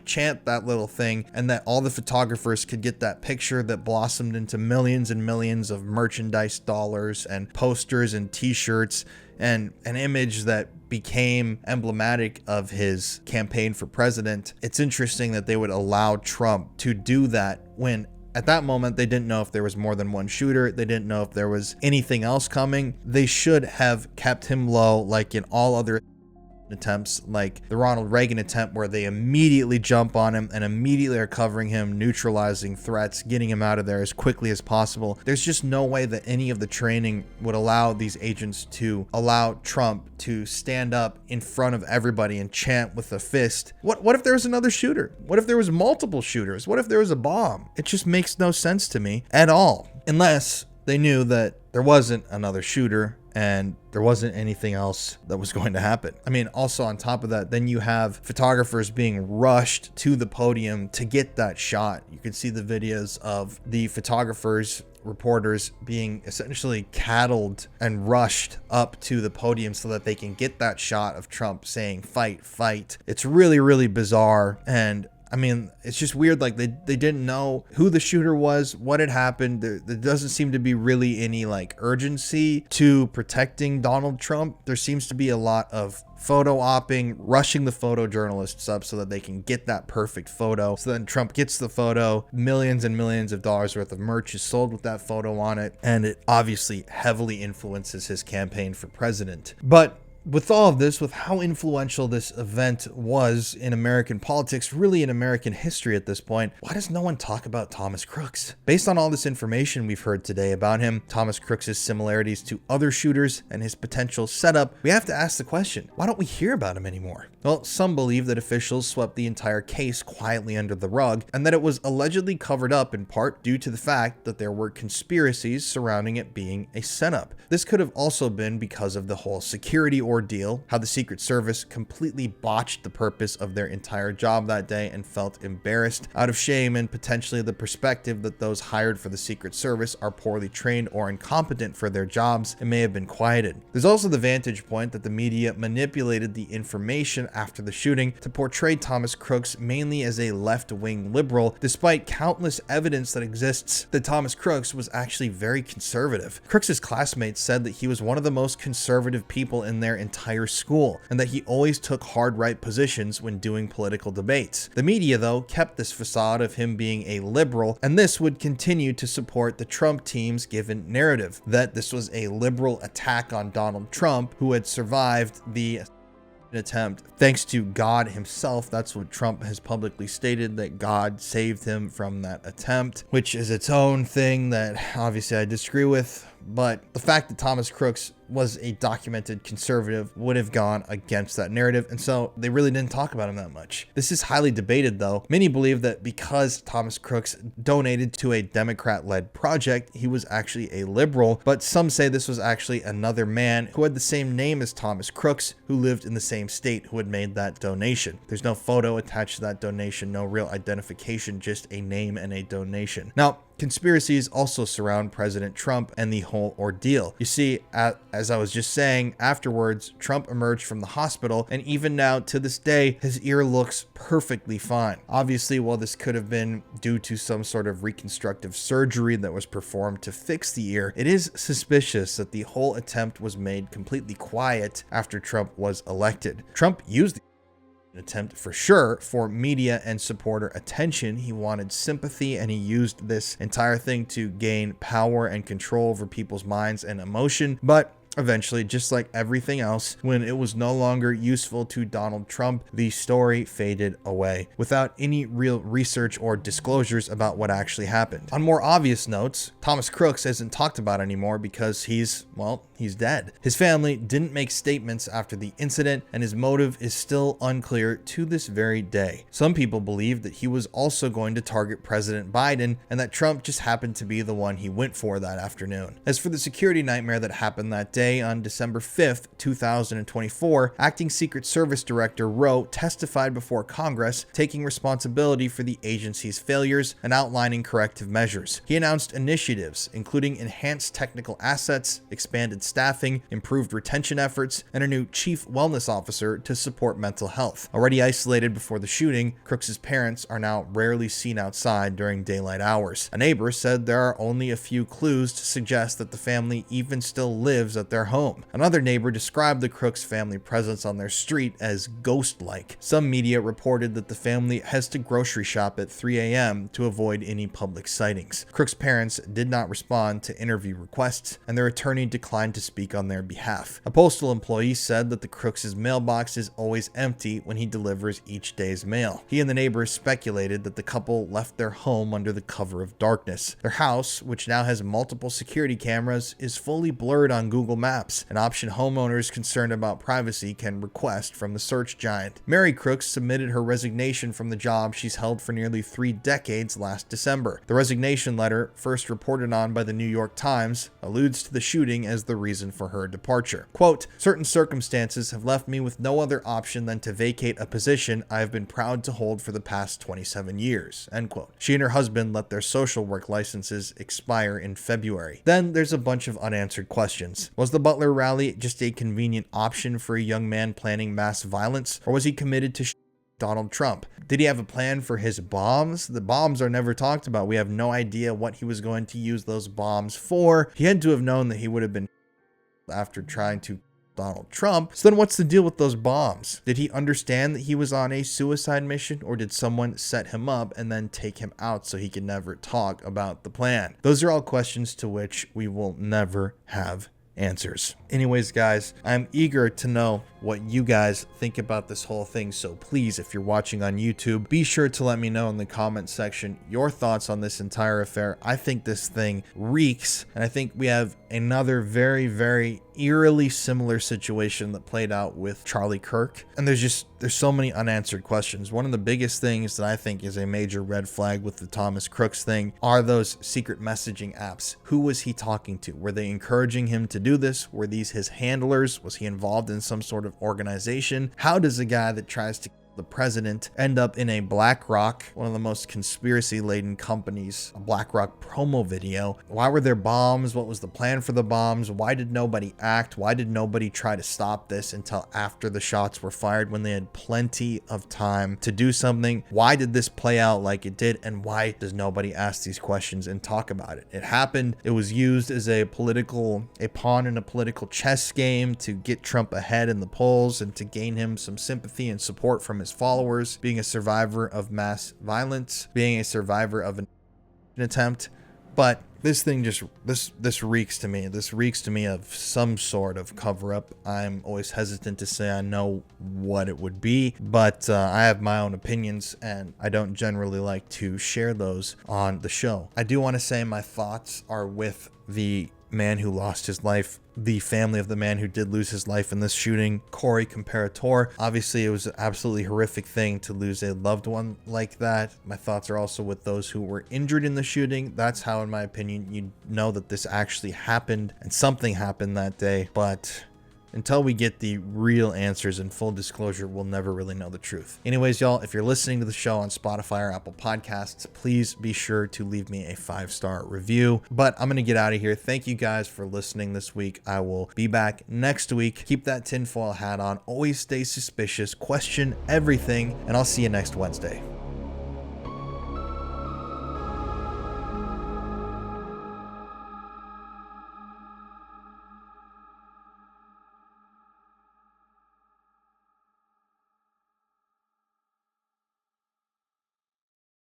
chant that little thing, and that all the photographers could get that picture that blossomed into millions and millions of merchandise dollars and posters and t-shirts, and an image that became emblematic of his campaign for president. It's interesting that they would allow Trump to do that when at that moment, they didn't know if there was more than one shooter. They didn't know if there was anything else coming. They should have kept him low, like in all other attempts, like the Ronald Reagan attempt, where they immediately jump on him and immediately are covering him, neutralizing threats, getting him out of there as quickly as possible. There's just no way that any of the training would allow these agents to allow Trump to stand up in front of everybody and chant with a fist. What if there was another shooter? What if there was multiple shooters? What if there was a bomb? It just makes no sense to me at all, unless they knew that there wasn't another shooter and there wasn't anything else that was going to happen. I mean, also on top of that, then you have photographers being rushed to the podium to get that shot. You can see the videos of the photographers, reporters being essentially cattled and rushed up to the podium so that they can get that shot of Trump saying, "Fight, fight." It's really, really bizarre. And I mean, it's just weird. Like they didn't know who the shooter was, what had happened. There doesn't seem to be really any like urgency to protecting Donald Trump. There seems to be a lot of photo opping, rushing the photojournalists up so that they can get that perfect photo. So then Trump gets the photo, millions and millions of dollars worth of merch is sold with that photo on it, and it obviously heavily influences his campaign for president. But with all of this, with how influential this event was in American politics, really in American history at this point, why does no one talk about Thomas Crooks? Based on all this information we've heard today about him, Thomas Crooks' similarities to other shooters, and his potential setup, we have to ask the question, why don't we hear about him anymore? Well, some believe that officials swept the entire case quietly under the rug, and that it was allegedly covered up in part due to the fact that there were conspiracies surrounding it being a setup. This could have also been because of the whole security ordeal, how the Secret Service completely botched the purpose of their entire job that day and felt embarrassed out of shame, and potentially the perspective that those hired for the Secret Service are poorly trained or incompetent for their jobs and may have been quieted. There's also the vantage point that the media manipulated the information after the shooting to portray Thomas Crooks mainly as a left-wing liberal, despite countless evidence that exists that Thomas Crooks was actually very conservative. Crooks' classmates said that he was one of the most conservative people in their entire school, and that he always took hard right positions when doing political debates. The media, though, kept this facade of him being a liberal, and this would continue to support the Trump team's given narrative that this was a liberal attack on Donald Trump, who had survived the attempt thanks to God himself. That's what Trump has publicly stated, that God saved him from that attempt, which is its own thing that obviously I disagree with. But the fact that Thomas Crooks was a documented conservative would have gone against that narrative, and so they really didn't talk about him that much. This is highly debated, though. Many believe that because Thomas Crooks donated to a Democrat-led project, he was actually a liberal, but some say this was actually another man who had the same name as Thomas Crooks, who lived in the same state, who had made that donation. There's no photo attached to that donation, no real identification, just a name and a donation. Now, Conspiracies also surround President Trump and the whole ordeal. You see, as I was just saying, afterwards, Trump emerged from the hospital, and even now to this day, his ear looks perfectly fine. Obviously, while this could have been due to some sort of reconstructive surgery that was performed to fix the ear, it is suspicious that the whole attempt was made completely quiet after Trump was elected. Trump used the attempt for sure for media and supporter attention. He wanted sympathy, and he used this entire thing to gain power and control over people's minds and emotion. But eventually, just like everything else, when it was no longer useful to Donald Trump, the story faded away without any real research or disclosures about what actually happened. On more obvious notes, Thomas Crooks isn't talked about anymore because he's dead. His family didn't make statements after the incident, and his motive is still unclear to this very day. Some people believe that he was also going to target President Biden, and that Trump just happened to be the one he went for that afternoon. As for the security nightmare that happened that day, on December 5th, 2024, Acting Secret Service Director Rowe testified before Congress, taking responsibility for the agency's failures and outlining corrective measures. He announced initiatives, including enhanced technical assets, expanded staffing, improved retention efforts, and a new chief wellness officer to support mental health. Already isolated before the shooting, Crooks's parents are now rarely seen outside during daylight hours. A neighbor said there are only a few clues to suggest that the family even still lives at their home. Another neighbor described the Crooks family presence on their street as ghost-like. Some media reported that the family has to grocery shop at 3 a.m. to avoid any public sightings. Crooks' parents did not respond to interview requests, and their attorney declined to speak on their behalf. A postal employee said that the Crooks' mailbox is always empty when he delivers each day's mail. He and the neighbors speculated that the couple left their home under the cover of darkness. Their house, which now has multiple security cameras, is fully blurred on Google Maps, an option homeowners concerned about privacy can request from the search giant. Mary Crooks submitted her resignation from the job she's held for nearly 3 decades last December. The resignation letter, first reported on by the New York Times, alludes to the shooting as the reason for her departure. Quote, "Certain circumstances have left me with no other option than to vacate a position I have been proud to hold for the past 27 years." End quote. She and her husband let their social work licenses expire in February. Then there's a bunch of unanswered questions. Was the Butler rally just a convenient option for a young man planning mass violence, or was he committed to Donald Trump? Did he have a plan for his bombs? The bombs are never talked about. We have no idea what he was going to use those bombs for. He had to have known that he would have been after trying to Donald Trump. So then what's the deal with those bombs? Did he understand that he was on a suicide mission, or did someone set him up and then take him out so he could never talk about the plan? Those are all questions to which we will never have answers. Anyways, guys, I'm eager to know what you guys think about this whole thing. So please, if you're watching on YouTube, be sure to let me know in the comment section your thoughts on this entire affair. I think this thing reeks, and I think we have another very, very eerily similar situation that played out with Charlie Kirk. And there's so many unanswered questions. One of the biggest things that I think is a major red flag with the Thomas Crooks thing are those secret messaging apps. Who was he talking to? Were they encouraging him to do this? Were these his handlers? Was he involved in some sort of organization? How does a guy that tries to the president end up in a BlackRock, one of the most conspiracy-laden companies, a BlackRock promo video? Why were there bombs? What was the plan for the bombs? Why did nobody act? Why did nobody try to stop this until after the shots were fired, when they had plenty of time to do something? Why did this play out like it did? And why does nobody ask these questions and talk about it? It happened. It was used as a pawn in a political chess game to get Trump ahead in the polls and to gain him some sympathy and support from his followers, being a survivor of mass violence, being a survivor of an attempt. But this thing just, this reeks to me. This reeks to me of some sort of cover-up. I'm always hesitant to say I know what it would be, but I have my own opinions, and I don't generally like to share those on the show. I do want to say my thoughts are with the man who lost his life, the family of the man who did lose his life in this shooting, Corey Comparator. Obviously, it was an absolutely horrific thing to lose a loved one like that. My thoughts are also with those who were injured in the shooting. That's how, in my opinion, you know that this actually happened and something happened that day. But until we get the real answers and full disclosure, we'll never really know the truth. Anyways, y'all, if you're listening to the show on Spotify or Apple Podcasts, please be sure to leave me a 5-star review. But I'm going to get out of here. Thank you guys for listening this week. I will be back next week. Keep that tinfoil hat on. Always stay suspicious. Question everything. And I'll see you next Wednesday.